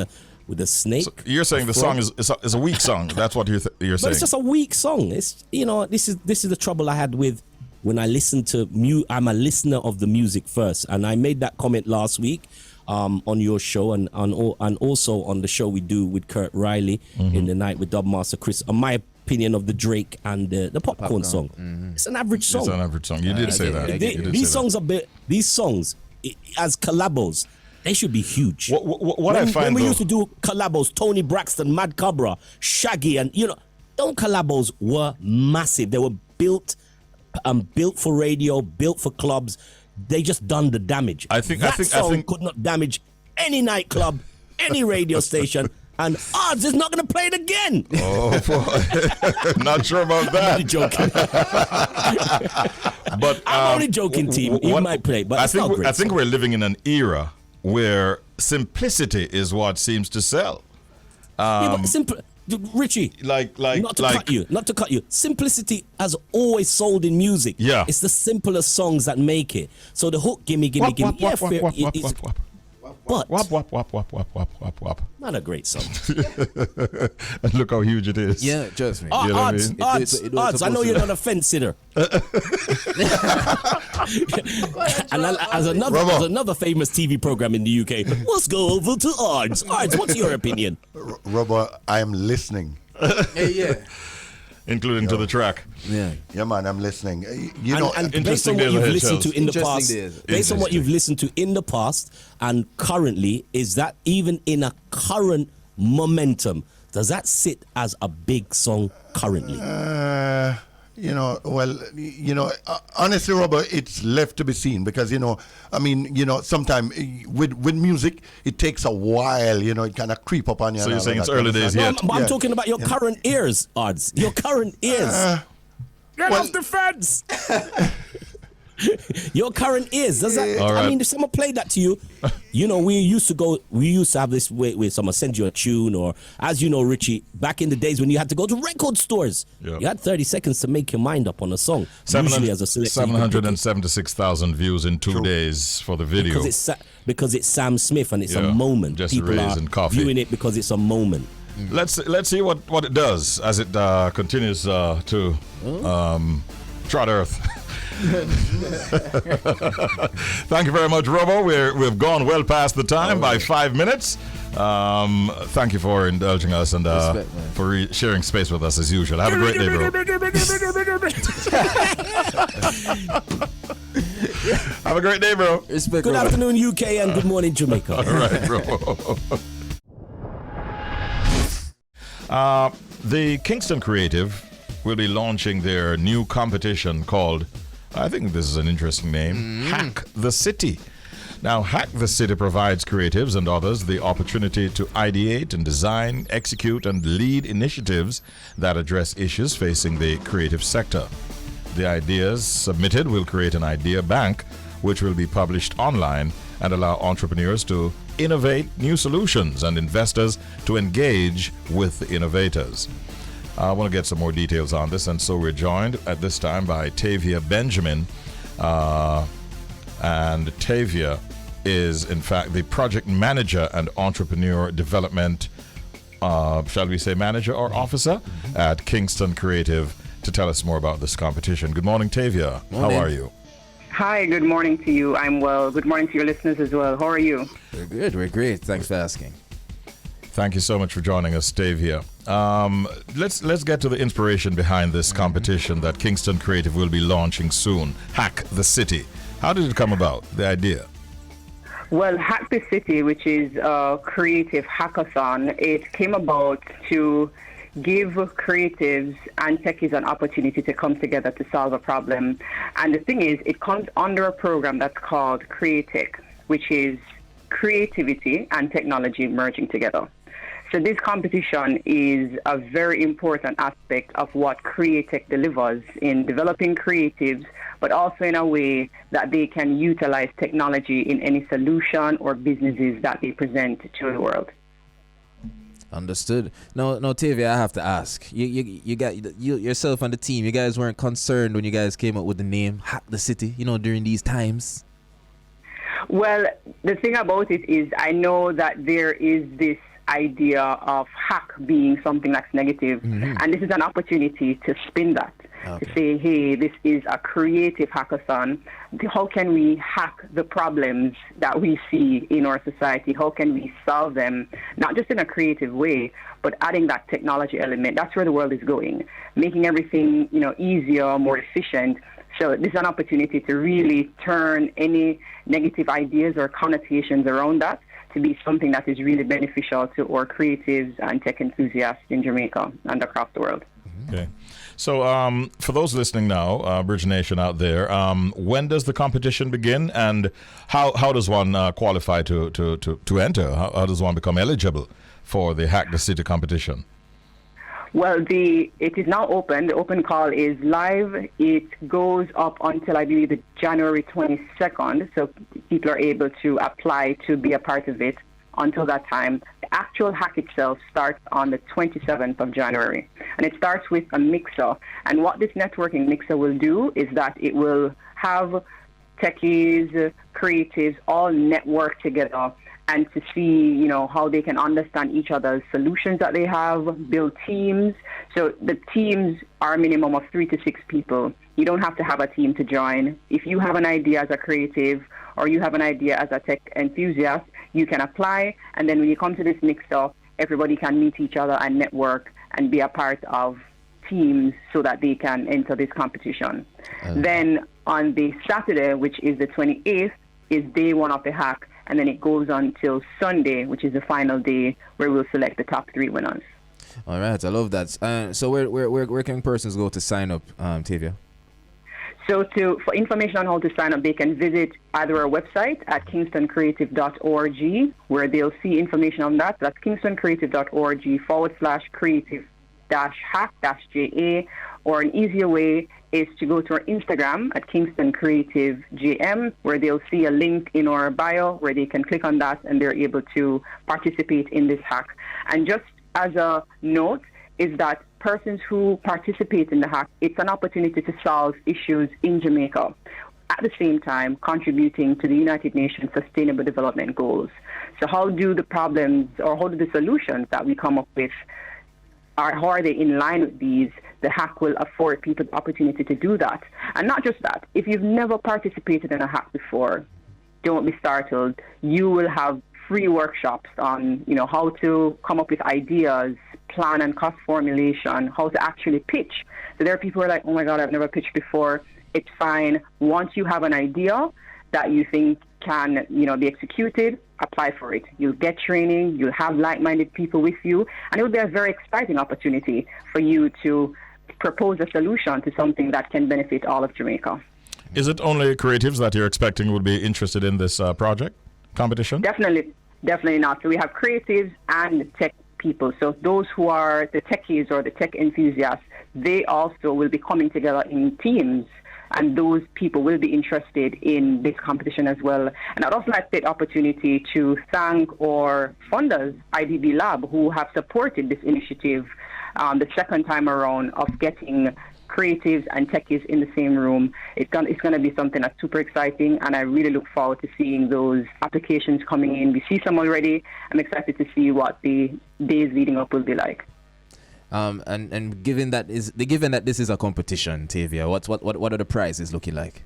[SPEAKER 8] a snake. So
[SPEAKER 1] you're saying the song is a weak song. That's what you're saying.
[SPEAKER 8] But it's just a weak song. It's this is the trouble I had with when I listen to I'm a listener of the music first, and I made that comment last week. on your show and also on the show we do with Kurt Riley in the night with Dubmaster Chris. On my opinion of the Drake and the popcorn song, it's an average song.
[SPEAKER 1] It's an average song. You did say that.
[SPEAKER 8] These songs as collabos, they should be huge. When we used to do collabos, Tony Braxton, Mad Cobra, Shaggy, and those collabos were massive. They were built for radio, built for clubs. They just done the damage. I think could not damage any nightclub, any radio station. And Odds is not going to play it again.
[SPEAKER 1] Oh, not sure about that.
[SPEAKER 8] I'm only joking.
[SPEAKER 1] But
[SPEAKER 8] I'm only joking, team. You might play, but I
[SPEAKER 1] think we're living in an era where simplicity is what seems to sell.
[SPEAKER 8] Richie, not to cut you. Simplicity has always sold in music.
[SPEAKER 1] Yeah,
[SPEAKER 8] it's the simplest songs that make it. So the hook, gimme. But not a great song.
[SPEAKER 1] And look how huge it is.
[SPEAKER 2] Yeah, trust me.
[SPEAKER 8] Odds. I know you're not a fence sitter. And as another famous TV program in the UK, let's go over to Odds. Odds, what's your opinion?
[SPEAKER 3] Robert, I am listening.
[SPEAKER 2] Yeah.
[SPEAKER 1] Including to the track.
[SPEAKER 3] Yeah, man, I'm listening.
[SPEAKER 8] And based on what you've listened to in the past, based on what you've listened to in the past and currently, is that even in a current momentum, does that sit as a big song currently?
[SPEAKER 3] Honestly, Robert, it's left to be seen because, sometimes with music, it takes a while, it kind of creep up on you.
[SPEAKER 1] So you're saying it's early days yet?
[SPEAKER 8] No, I'm talking about your current ears, Odds. Your current ears. Get off the fence! Your current ears. Does that?
[SPEAKER 1] All right.
[SPEAKER 8] I mean, if someone played that to you, we used to have this way where someone sends you a tune, or as you know, Richie, back in the days when you had to go to record stores, you had 30 seconds to make your mind up on a song. Usually as a selector,
[SPEAKER 1] 776,000 views in 2 days for the video.
[SPEAKER 8] Because it's Sam Smith and it's a moment.
[SPEAKER 1] Jesse
[SPEAKER 8] People
[SPEAKER 1] Reyes
[SPEAKER 8] are
[SPEAKER 1] and Coffee.
[SPEAKER 8] viewing it because it's a moment.
[SPEAKER 1] Let's see what it does as it continues to trot earth. Thank you very much, Robo. We've gone well past the time by 5 minutes. Thank you for indulging us and for sharing space with us as usual. Have a great day, bro. Have a great day, bro.
[SPEAKER 8] Good afternoon, UK, and good morning, Jamaica.
[SPEAKER 1] All right, bro. The Kingston Creative will be launching their new competition called, I think this is an interesting name, Hack the City. Now, Hack the City provides creatives and others the opportunity to ideate and design, execute, and lead initiatives that address issues facing the creative sector. The ideas submitted will create an idea bank, which will be published online and allow entrepreneurs to innovate new solutions and investors to engage with the innovators. I want to get some more details on this, and so we're joined at this time by Tavia Benjamin. And Tavia is, in fact, the project manager and entrepreneur development, shall we say manager or officer at Kingston Creative, to tell us more about this competition. Good morning, Tavia.
[SPEAKER 2] Morning.
[SPEAKER 1] How are you?
[SPEAKER 9] Hi, good morning to you. I'm well. Good morning to your listeners as well. How are you?
[SPEAKER 2] We're good. We're great. Thanks for asking.
[SPEAKER 1] Thank you so much for joining us, Tavia. Let's get to the inspiration behind this competition that Kingston Creative will be launching soon. Hack the City. How did it come about, the idea?
[SPEAKER 9] Well, Hack the City, which is a creative hackathon, it came about to give creatives and techies an opportunity to come together to solve a problem. And the thing is, it comes under a program that's called Createch, which is creativity and technology merging together. So this competition is a very important aspect of what Createch delivers in developing creatives, but also in a way that they can utilize technology in any solution or businesses that they present to the world.
[SPEAKER 2] Understood. No, Tavia, I have to ask. You got yourself and the team. You guys weren't concerned when you guys came up with the name Hack the City, during these times?
[SPEAKER 9] Well, the thing about it is I know that there is this idea of hack being something that's negative. And this is an opportunity to spin that. To say, hey, this is a creative hackathon. How can we hack the problems that we see in our society? How can we solve them, not just in a creative way, but adding that technology element? That's where the world is going, making everything, easier, more efficient. So this is an opportunity to really turn any negative ideas or connotations around that to be something that is really beneficial to our creatives and tech enthusiasts in Jamaica and across the world.
[SPEAKER 1] Okay. So for those listening now, Bridge Nation out there, when does the competition begin, and how does one qualify to enter? How does one become eligible for the Hack the City competition?
[SPEAKER 9] Well, it is now open. The open call is live. It goes up until, I believe, January 22nd. So people are able to apply to be a part of it until that time. The actual hack itself starts on the 27th of January. And it starts with a mixer. And what this networking mixer will do is that it will have techies, creatives, all network together and to see, how they can understand each other's solutions that they have, build teams. So the teams are a minimum of 3 to 6 people. You don't have to have a team to join. If you have an idea as a creative or you have an idea as a tech enthusiast, you can apply. And then when you come to this mixer, everybody can meet each other and network and be a part of teams so that they can enter this competition. Then on the Saturday, which is the 28th, is day one of the hack. And then it goes on till Sunday, which is the final day, where we'll select the top 3 winners.
[SPEAKER 2] All right, I love that. So where can persons go to sign up, Tavia?
[SPEAKER 9] So for information on how to sign up, they can visit either our website at kingstoncreative.org, where they'll see information on that. That's kingstoncreative.org/creative-hack-JA, or an easier way is to go to our Instagram at Kingston Creative JM, where they'll see a link in our bio where they can click on that and they're able to participate in this hack. And just as a note is that persons who participate in the hack, it's an opportunity to solve issues in Jamaica, at the same time contributing to the United Nations Sustainable Development Goals. So how do the problems or how do the solutions that we come up with, how are they in line with these? The hack will afford people the opportunity to do that. And not just that, if you've never participated in a hack before, don't be startled. You will have free workshops on, how to come up with ideas, plan and cost formulation, how to actually pitch. So there are people who are like, oh my God, I've never pitched before. It's fine. Once you have an idea that you think can, be executed, apply for it. You'll get training, you'll have like-minded people with you, and it will be a very exciting opportunity for you to propose a solution to something that can benefit all of Jamaica.
[SPEAKER 1] Is it only creatives that you're expecting would be interested in this project competition?
[SPEAKER 9] Definitely not. So we have creatives and tech people. So those who are the techies or the tech enthusiasts, they also will be coming together in teams, and those people will be interested in this competition as well. And I'd also like to take the opportunity to thank our funders, IDB Lab, who have supported this initiative the second time around of getting creatives and techies in the same room. It's going to be something that's super exciting, and I really look forward to seeing those applications coming in. We see some already. I'm excited to see what the days leading up will be like.
[SPEAKER 2] And given that this is a competition, Tavia, what are the prizes looking like?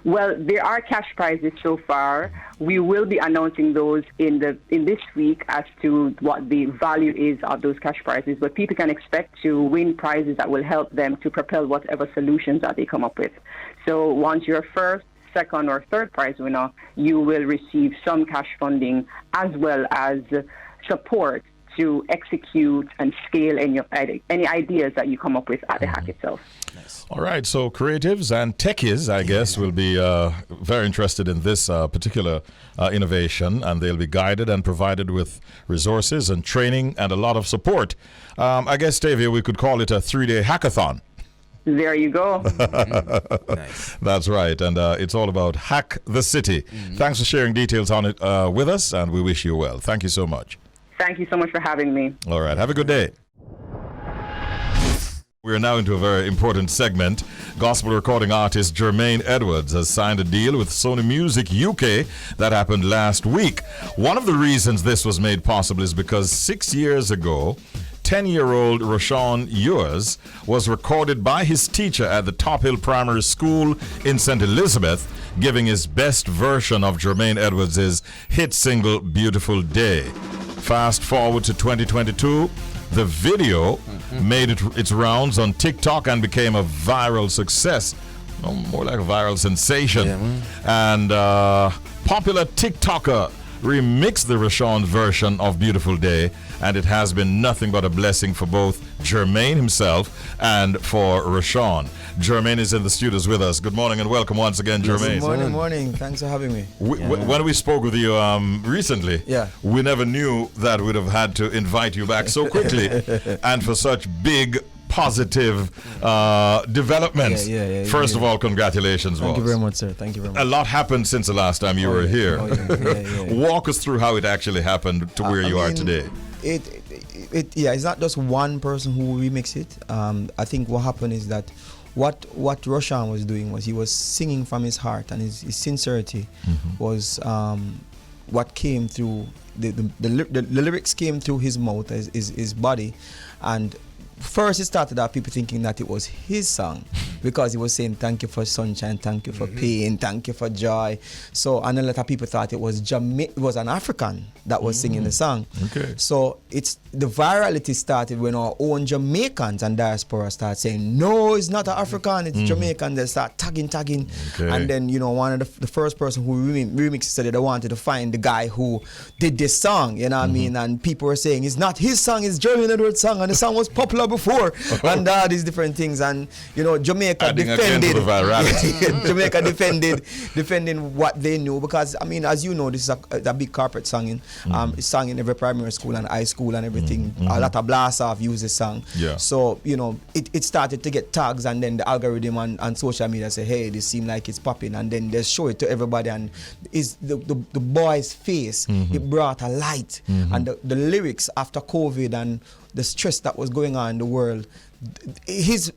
[SPEAKER 9] Well, there are cash prizes so far. We will be announcing those in this week as to what the value is of those cash prizes. But people can expect to win prizes that will help them to propel whatever solutions that they come up with. So once you're first, second, or third prize winner, you will receive some cash funding as well as support to execute and scale any ideas that you come up with at the hack itself.
[SPEAKER 2] Nice.
[SPEAKER 1] All right, so creatives and techies, I guess, will be very interested in this particular innovation, and they'll be guided and provided with resources and training and a lot of support. I guess, Tavia, we could call it a 3-day hackathon.
[SPEAKER 9] There you go.
[SPEAKER 2] Nice.
[SPEAKER 1] That's right, and it's all about Hack the City. Thanks for sharing details on it with us, and we wish you well. Thank you so much.
[SPEAKER 9] Thank you so much for having me.
[SPEAKER 1] All right, have a good day. We are now into a very important segment. Gospel recording artist Jermaine Edwards has signed a deal with Sony Music UK that happened last week. One of the reasons this was made possible is because 6 years ago, 10-year-old Rashawn Ewers was recorded by his teacher at the Top Hill Primary School in St. Elizabeth, giving his best version of Jermaine Edwards' hit single, Beautiful Day. Fast forward to 2022, the video made its rounds on TikTok and became a viral success. No, more like a viral sensation. And popular TikToker remixed the Rashawn version of Beautiful Day, and it has been nothing but a blessing for both Jermaine himself and for Rashawn. Jermaine is in the studios with us. Good morning and welcome once again, Jermaine.
[SPEAKER 10] Good morning. Thanks for having me.
[SPEAKER 1] When we spoke with you recently, we never knew that we'd have had to invite you back so quickly and for such big positive developments. First of all, congratulations.
[SPEAKER 10] Thank you very much, sir. Thank you very much.
[SPEAKER 1] A lot happened since the last time you were here. Walk us through how it actually happened to where you are today.
[SPEAKER 10] It's not just one person who remixed it. I think what happened is that what Rashawn was doing was he was singing from his heart, and his sincerity was what came through. The lyrics came through his mouth, his body, and first it started out people thinking that it was his song because he was saying thank you for sunshine, thank you for pain, thank you for joy. So, and a lot of people thought it was an African that was singing the song. So the virality started when our own Jamaicans and diaspora started saying no, it's not an African, it's Jamaican. They start tagging, and then one of the first person who remixed said that they wanted to find the guy who did this song, you know what I mean, and people were saying it's not his song, it's Jermaine Edwards' song, and the song was popular before, and all these different things, and Jamaica
[SPEAKER 1] adding
[SPEAKER 10] defended
[SPEAKER 1] the virality.
[SPEAKER 10] Jamaica defending what they knew, because I mean, as you know, this is a big corporate song. It's sung in every primary school and high school and everything. A lot of blast off use this song. So it started to get tags, and then the algorithm and social media say, hey, this seems like it's popping, and then they show it to everybody, and is the boy's face. It brought a light, and the lyrics after COVID and the stress that was going on in the world, his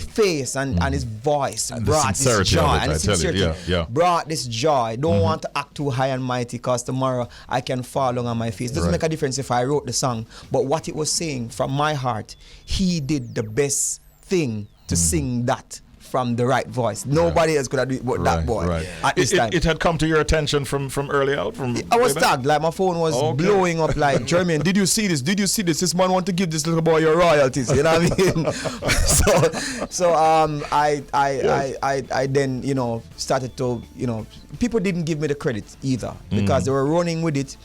[SPEAKER 10] face and his voice brought this joy, and his sincerity brought this joy. Don't want to act too high and mighty, because tomorrow I can fall on my face. Doesn't make a difference if I wrote the song, but what it was saying from my heart, he did the best thing to sing that from the right voice. Nobody else could have done it but that boy at this time.
[SPEAKER 1] It had come to your attention from early out?
[SPEAKER 10] I was tagged, like my phone was blowing up like, Jermaine, did you see this? Did you see this? This man want to give this little boy your royalties, you know what I mean? so I then, started to, people didn't give me the credit either, because they were running with it.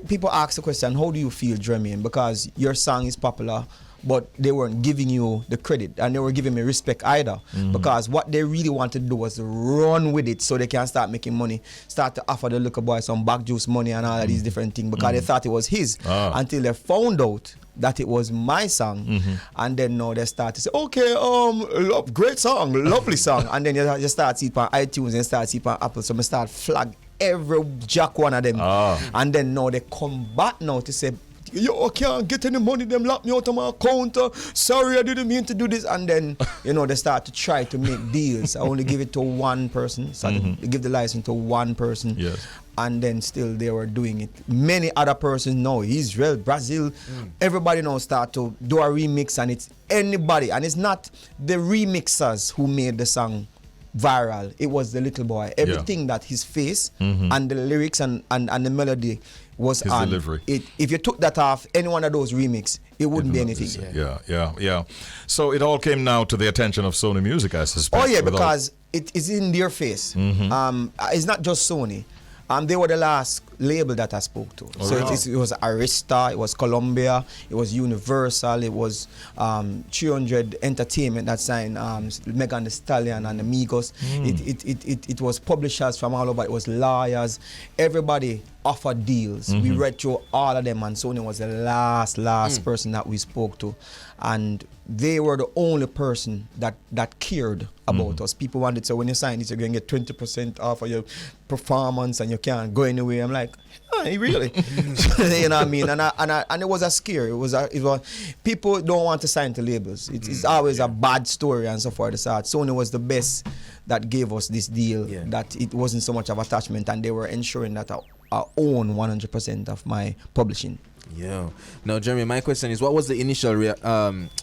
[SPEAKER 10] People asked the question, how do you feel, Jermaine? Because your song is popular, but they weren't giving you the credit, and they were giving me respect either, because what they really wanted to do was run with it so they can start making money, start to offer the little boy some back juice money and all of these different things, because they thought it was his, until they found out that it was my song, and then now they start to say, okay, great song, lovely song, and then you start see it on iTunes and start see it on Apple, so I start flag every jack one of them, and then now they come back now to say, yo, I can't get any money, them lock me out of my account, sorry, I didn't mean to do this, and then they start to try to make deals. I only give it to one person, so they give the license to one person, and then still they were doing it. Many other persons know, Israel, Brazil, everybody now start to do a remix, and it's anybody, and it's not the remixers who made the song viral, it was the little boy. Everything that his face and the lyrics and the melody was
[SPEAKER 1] his
[SPEAKER 10] on
[SPEAKER 1] delivery.
[SPEAKER 10] If you took that off any one of those remix, it wouldn't be anything.
[SPEAKER 1] So it all came now to the attention of Sony Music, I suspect.
[SPEAKER 10] Because it is in their face. It's not just Sony. They were the last label that I spoke to. It was Arista, it was Columbia, it was Universal, it was 300 Entertainment that signed Megan Thee Stallion and Amigos. It was publishers from all over, it was lawyers. Everybody offered deals. We read through all of them, and Sony was the last person that we spoke to. And they were the only person that cared about us. People wanted to say, when you sign this, you're going to get 20% off of your performance and you can't go anywhere. I'm like, oh, really? You know what I mean? And it was a scare. It was people don't want to sign to labels. It's always a bad story and so forth. So Sony was the best that gave us this deal, that it wasn't so much of attachment, and they were ensuring that I own 100% of my publishing.
[SPEAKER 2] Yeah. Now, Jeremy, my question is, what was the initial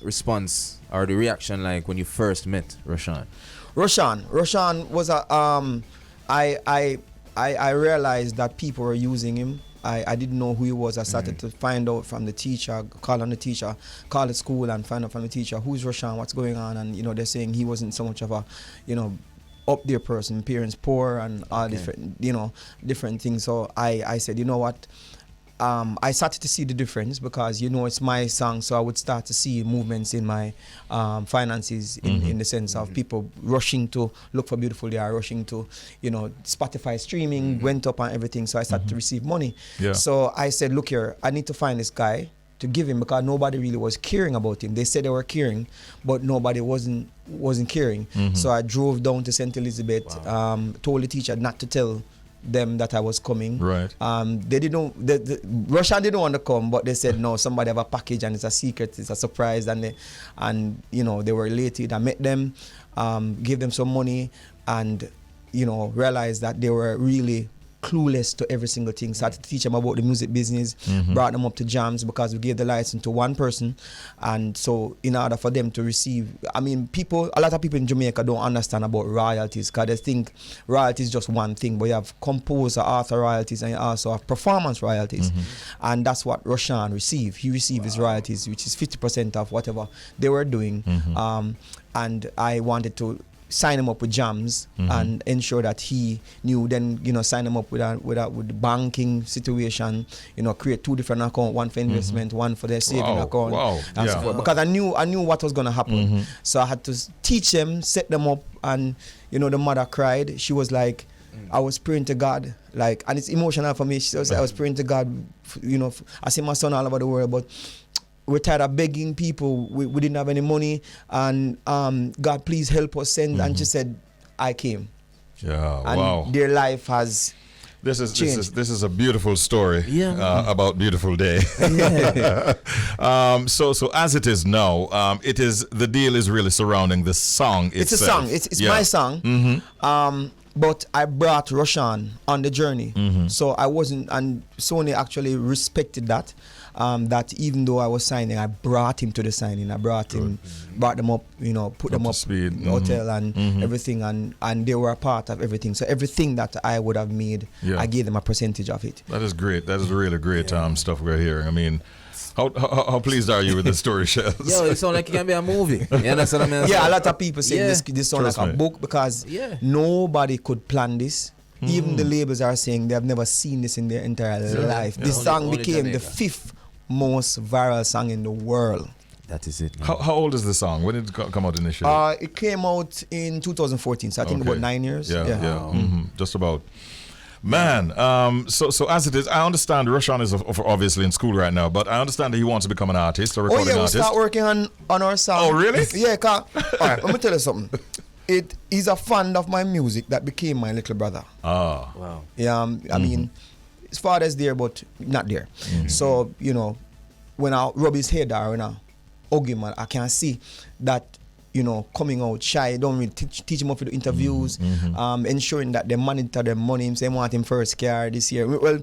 [SPEAKER 2] response or the reaction like when you first met Roshan?
[SPEAKER 10] Roshan was a I realized that people were using him. I didn't know who he was. I started to find out from the teacher, call on the teacher, call the school and find out from the teacher, who's Roshan, what's going on, and they're saying he wasn't so much of a up there person, parents poor and all different things. So I said, you know what? I started to see the difference because it's my song, so I would start to see movements in my finances in the sense of people rushing to look for Beautiful Day, rushing to Spotify streaming went up and everything, so I started to receive money. So I said, look here, I need to find this guy to give him, because nobody really was caring about him. They said they were caring, but nobody wasn't caring. So I drove down to St. Elizabeth, told the teacher not to tell them that I was coming.
[SPEAKER 1] Right.
[SPEAKER 10] They didn't. Russia didn't want to come, but they said no. Somebody have a package and it's a secret. It's a surprise. And they were elated. I met them, gave them some money, and realized that they were really clueless to every single thing. Started to teach them about the music business, brought them up to jams because we gave the license to one person. And so in order for them to receive, a lot of people in Jamaica don't understand about royalties, because they think royalties is just one thing, but you have composer, author royalties, and you also have performance royalties. And that's what Roshan received. He received his royalties, which is 50% of whatever they were doing. And I wanted to sign him up with jams and ensure that he knew. Then sign him up with the banking situation. Create two different accounts, one for investment, one for their saving account, and so forth. Because I knew what was gonna happen. So I had to teach them, set them up, and the mother cried. She was like, I was praying to God, and it's emotional for me. She was, I was praying to God. I see my son all over the world, but we're tired of begging people. We didn't have any money, and God, please help us send. And she said, I came.
[SPEAKER 1] Yeah,
[SPEAKER 10] and
[SPEAKER 1] wow.
[SPEAKER 10] their life has
[SPEAKER 1] This is a beautiful story about Beautiful Day. So as it is now, the deal is really surrounding the song itself.
[SPEAKER 10] It's a song. It's my song. But I brought Roshan on the journey. So I wasn't, and Sony actually respected that. That even though I was signing, I brought him to the signing. I brought them up, put them up in the hotel and everything, and they were a part of everything. So everything that I would have made, I gave them a percentage of it.
[SPEAKER 1] That is great. That is really great stuff we're hearing. I mean, how pleased are you with the story, Shelz?
[SPEAKER 2] Yo, it sounds like it can be a movie. You understand what I mean?
[SPEAKER 10] Yeah, a lot of people say this sounds like a book, because nobody could plan this. Even the labels are saying they have never seen this in their entire life. This song became the 5th most viral song in the world.
[SPEAKER 2] That is it.
[SPEAKER 1] How old is the song? When did it come out initially?
[SPEAKER 10] It came out in 2014, so I think about 9 years.
[SPEAKER 1] Yeah. Just about. Man, so as it is, I understand Roshan is obviously in school right now, but I understand that he wants to become an artist, a recording artist.
[SPEAKER 10] We'll start working on our song.
[SPEAKER 1] Oh, really?
[SPEAKER 10] Yeah, all right, let me tell you something. He's a fan of my music that became my little brother.
[SPEAKER 1] Oh.
[SPEAKER 2] Wow.
[SPEAKER 10] Yeah, I mean, his father's there, but not there. So, when I rub his head or when I hug him, I can see that, coming out shy. Don't really teach him up for the interviews, ensuring that they monitor their money. They want him first car this year. Well,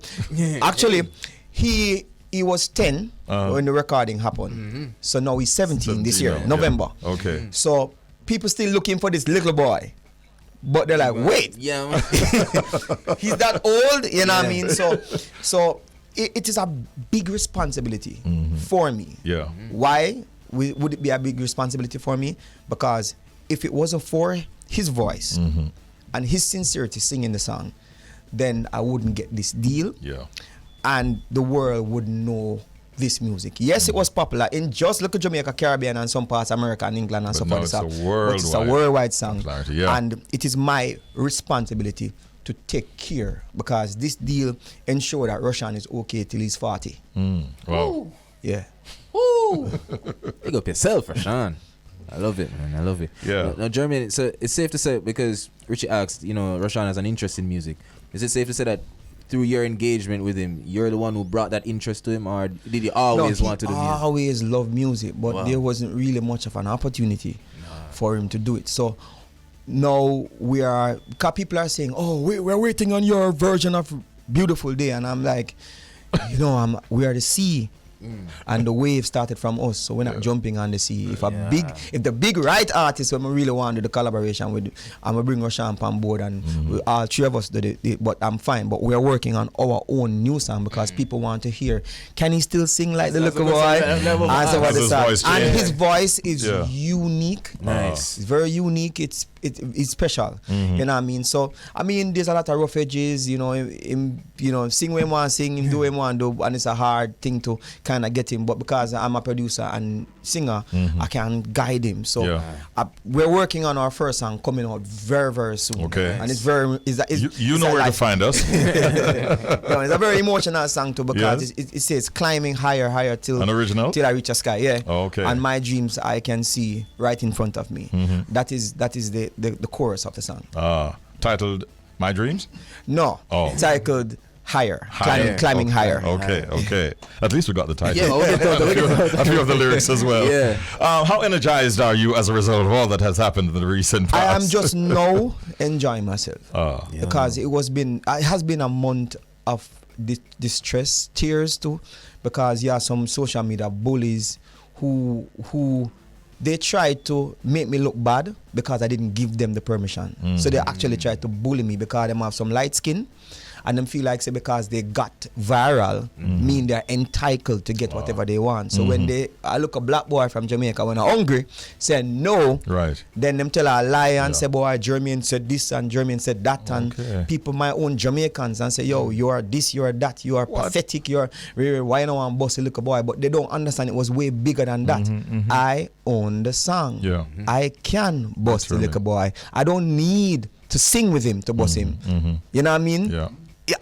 [SPEAKER 10] actually, he was 10 when the recording happened. So now he's 17 this year, November.
[SPEAKER 1] Yeah. Okay.
[SPEAKER 10] So people still looking for this little boy. But they're like, wait, he's that old, you know what I mean? So it is a big responsibility for me.
[SPEAKER 1] Yeah.
[SPEAKER 10] Why would it be a big responsibility for me? Because if it wasn't for his voice and his sincerity singing the song, then I wouldn't get this deal.
[SPEAKER 1] Yeah.
[SPEAKER 10] And the world would know this music. Yes, it was popular in just look at Jamaica, Caribbean, and some parts of America and England and so forth. It's a worldwide song. And it is my responsibility to take care, because this deal ensure that Roshan is okay till he's 40.
[SPEAKER 1] Wow.
[SPEAKER 10] Yeah.
[SPEAKER 2] Woo! Big up yourself, Rashawn. I love it, man. I love it.
[SPEAKER 1] Yeah.
[SPEAKER 2] Now, Jermaine, so it's safe to say, because Richie asked, Rashawn has an interest in music. Is it safe to say that through your engagement with him, you're the one who brought that interest to him, or did he always want to do music?
[SPEAKER 10] Always loved music, but there wasn't really much of an opportunity for him to do it. So now because people are saying, oh, we're waiting on your version of Beautiful Day, and I'm like, we are the sea. And the wave started from us, so we're not jumping on the sea. If the big right artist when we really want to do the collaboration with, I'm gonna bring Rashawn on board, and all three of us did it. But I'm fine. But we're working on our own new song because people want to hear. Can he still sing like the little boy? And his voice is unique.
[SPEAKER 2] Nice.
[SPEAKER 10] It's very unique. It's special. You know what I mean? So there's a lot of rough edges. Sing what he want, sing him, do what he want, do, and it's a hard thing to kind of get him. But because I'm a producer and singer, I can guide him. So we're working on our first song coming out very, very soon.
[SPEAKER 1] Okay.
[SPEAKER 10] And it's very
[SPEAKER 1] you know where to find us.
[SPEAKER 10] It's a very emotional song too, because it says climbing higher till
[SPEAKER 1] an original
[SPEAKER 10] till I reach a sky. Yeah.
[SPEAKER 1] Oh, okay.
[SPEAKER 10] And my dreams I can see right in front of me. That is the chorus of the song.
[SPEAKER 1] Titled My Dreams?
[SPEAKER 10] No. Titled Higher. Climbing higher.
[SPEAKER 1] Okay. At least we got the title.
[SPEAKER 2] Yeah,
[SPEAKER 1] a few of the lyrics as well.
[SPEAKER 2] Yeah.
[SPEAKER 1] How energized are you as a result of all that has happened in the recent past?
[SPEAKER 10] I am just now enjoying myself. Because it has been a month of distress, tears too, because some social media bullies who they tried to make me look bad because I didn't give them the permission. So they actually tried to bully me because they have some light skin, and them feel like because they got viral, mean they're entitled to get whatever they want. So when I look a black boy from Jamaica when I'm hungry, say no,
[SPEAKER 1] right?
[SPEAKER 10] Then them tell a lie and say, boy, Jermaine said this and Jermaine said that, and people, my own Jamaicans, and say, yo, you are this, you are that, you are pathetic, you are why no one boss a little boy, but they don't understand it was way bigger than that. I own the song. I can boss the little boy. I don't need to sing with him to boss him. You know what I mean?
[SPEAKER 1] Yeah.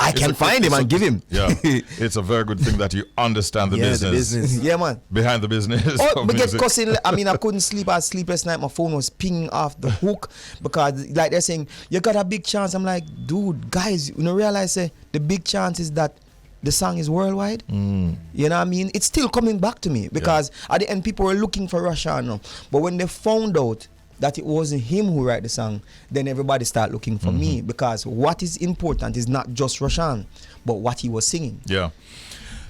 [SPEAKER 10] I can find him and give him.
[SPEAKER 1] Yeah, it's a very good thing that you understand the business.
[SPEAKER 10] Yeah, man.
[SPEAKER 1] Behind the business.
[SPEAKER 10] We get cussing. I couldn't sleep. I had sleepless night. My phone was pinging off the hook because, like, they're saying, you got a big chance. I'm like, dude, guys, realize the big chance is that the song is worldwide. You know what I mean? It's still coming back to me because at the end, people were looking for Rashawn. But when they found out that it wasn't him who wrote the song, then everybody start looking for me, because what is important is not just Rashawn, but what he was singing.
[SPEAKER 1] Yeah.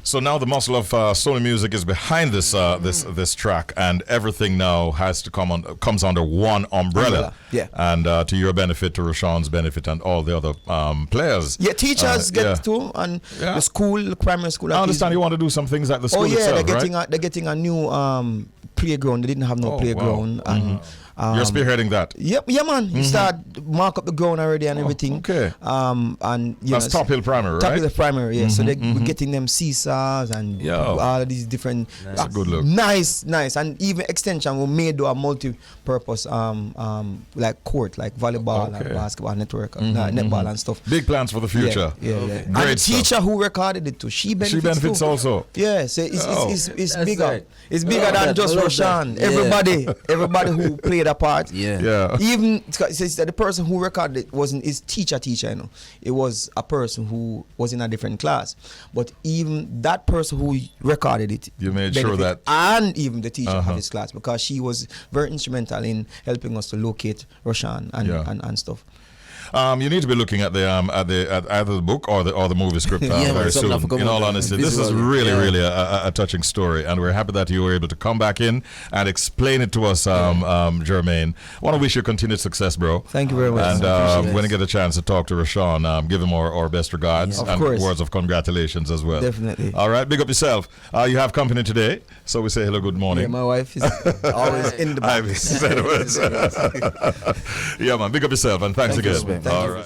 [SPEAKER 1] So now the muscle of Sony Music is behind this this track, and everything now has to comes under one umbrella.
[SPEAKER 10] Yeah.
[SPEAKER 1] And to your benefit, to Rashawn's benefit, and all the other players.
[SPEAKER 10] Yeah, teachers get to, and the school, the primary school.
[SPEAKER 1] I understand you want to do some things at the school itself,
[SPEAKER 10] they're getting a new playground. They didn't have no playground.
[SPEAKER 1] Wow.
[SPEAKER 10] And
[SPEAKER 1] you're spearheading that.
[SPEAKER 10] Yeah, man. You start mark up the ground already and everything.
[SPEAKER 1] Okay.
[SPEAKER 10] And
[SPEAKER 1] that's Top Hill Primary, right?
[SPEAKER 10] Top Hill Primary, yeah. So we're getting them seesaws and all of these different.
[SPEAKER 1] That's a good look.
[SPEAKER 10] Nice, and even extension we made a multi-purpose like court, like volleyball and basketball network, netball and stuff.
[SPEAKER 1] Big plans for the future.
[SPEAKER 10] Yeah.
[SPEAKER 1] Great
[SPEAKER 10] and the
[SPEAKER 1] stuff.
[SPEAKER 10] teacher who recorded it too, she benefits too.
[SPEAKER 1] Also.
[SPEAKER 10] Yeah, so it's bigger.
[SPEAKER 2] Right.
[SPEAKER 10] It's bigger than just Rashawn. Everybody who played a part.
[SPEAKER 1] Yeah.
[SPEAKER 10] Even the person who recorded it wasn't his teacher, It was a person who was in a different class. But even that person who recorded it,
[SPEAKER 1] you made sure that,
[SPEAKER 10] and even the teacher of his class, because she was very instrumental in helping us to locate Rashawn and stuff.
[SPEAKER 1] You need to be looking at either the book or the movie script very soon. In all honesty, this is really a touching story, and we're happy that you were able to come back in and explain it to us, Jermaine. I want to wish you continued success, bro.
[SPEAKER 10] Thank you very much.
[SPEAKER 1] And when you get a chance to talk to Rashawn, give him our best regards and words of congratulations as well.
[SPEAKER 10] Definitely.
[SPEAKER 1] All right, big up yourself. You have company today, so we say hello, good morning.
[SPEAKER 10] Yeah, my wife is always in the back.
[SPEAKER 1] Yeah, man, big up yourself, and thanks again.
[SPEAKER 10] Thank you.
[SPEAKER 1] All right.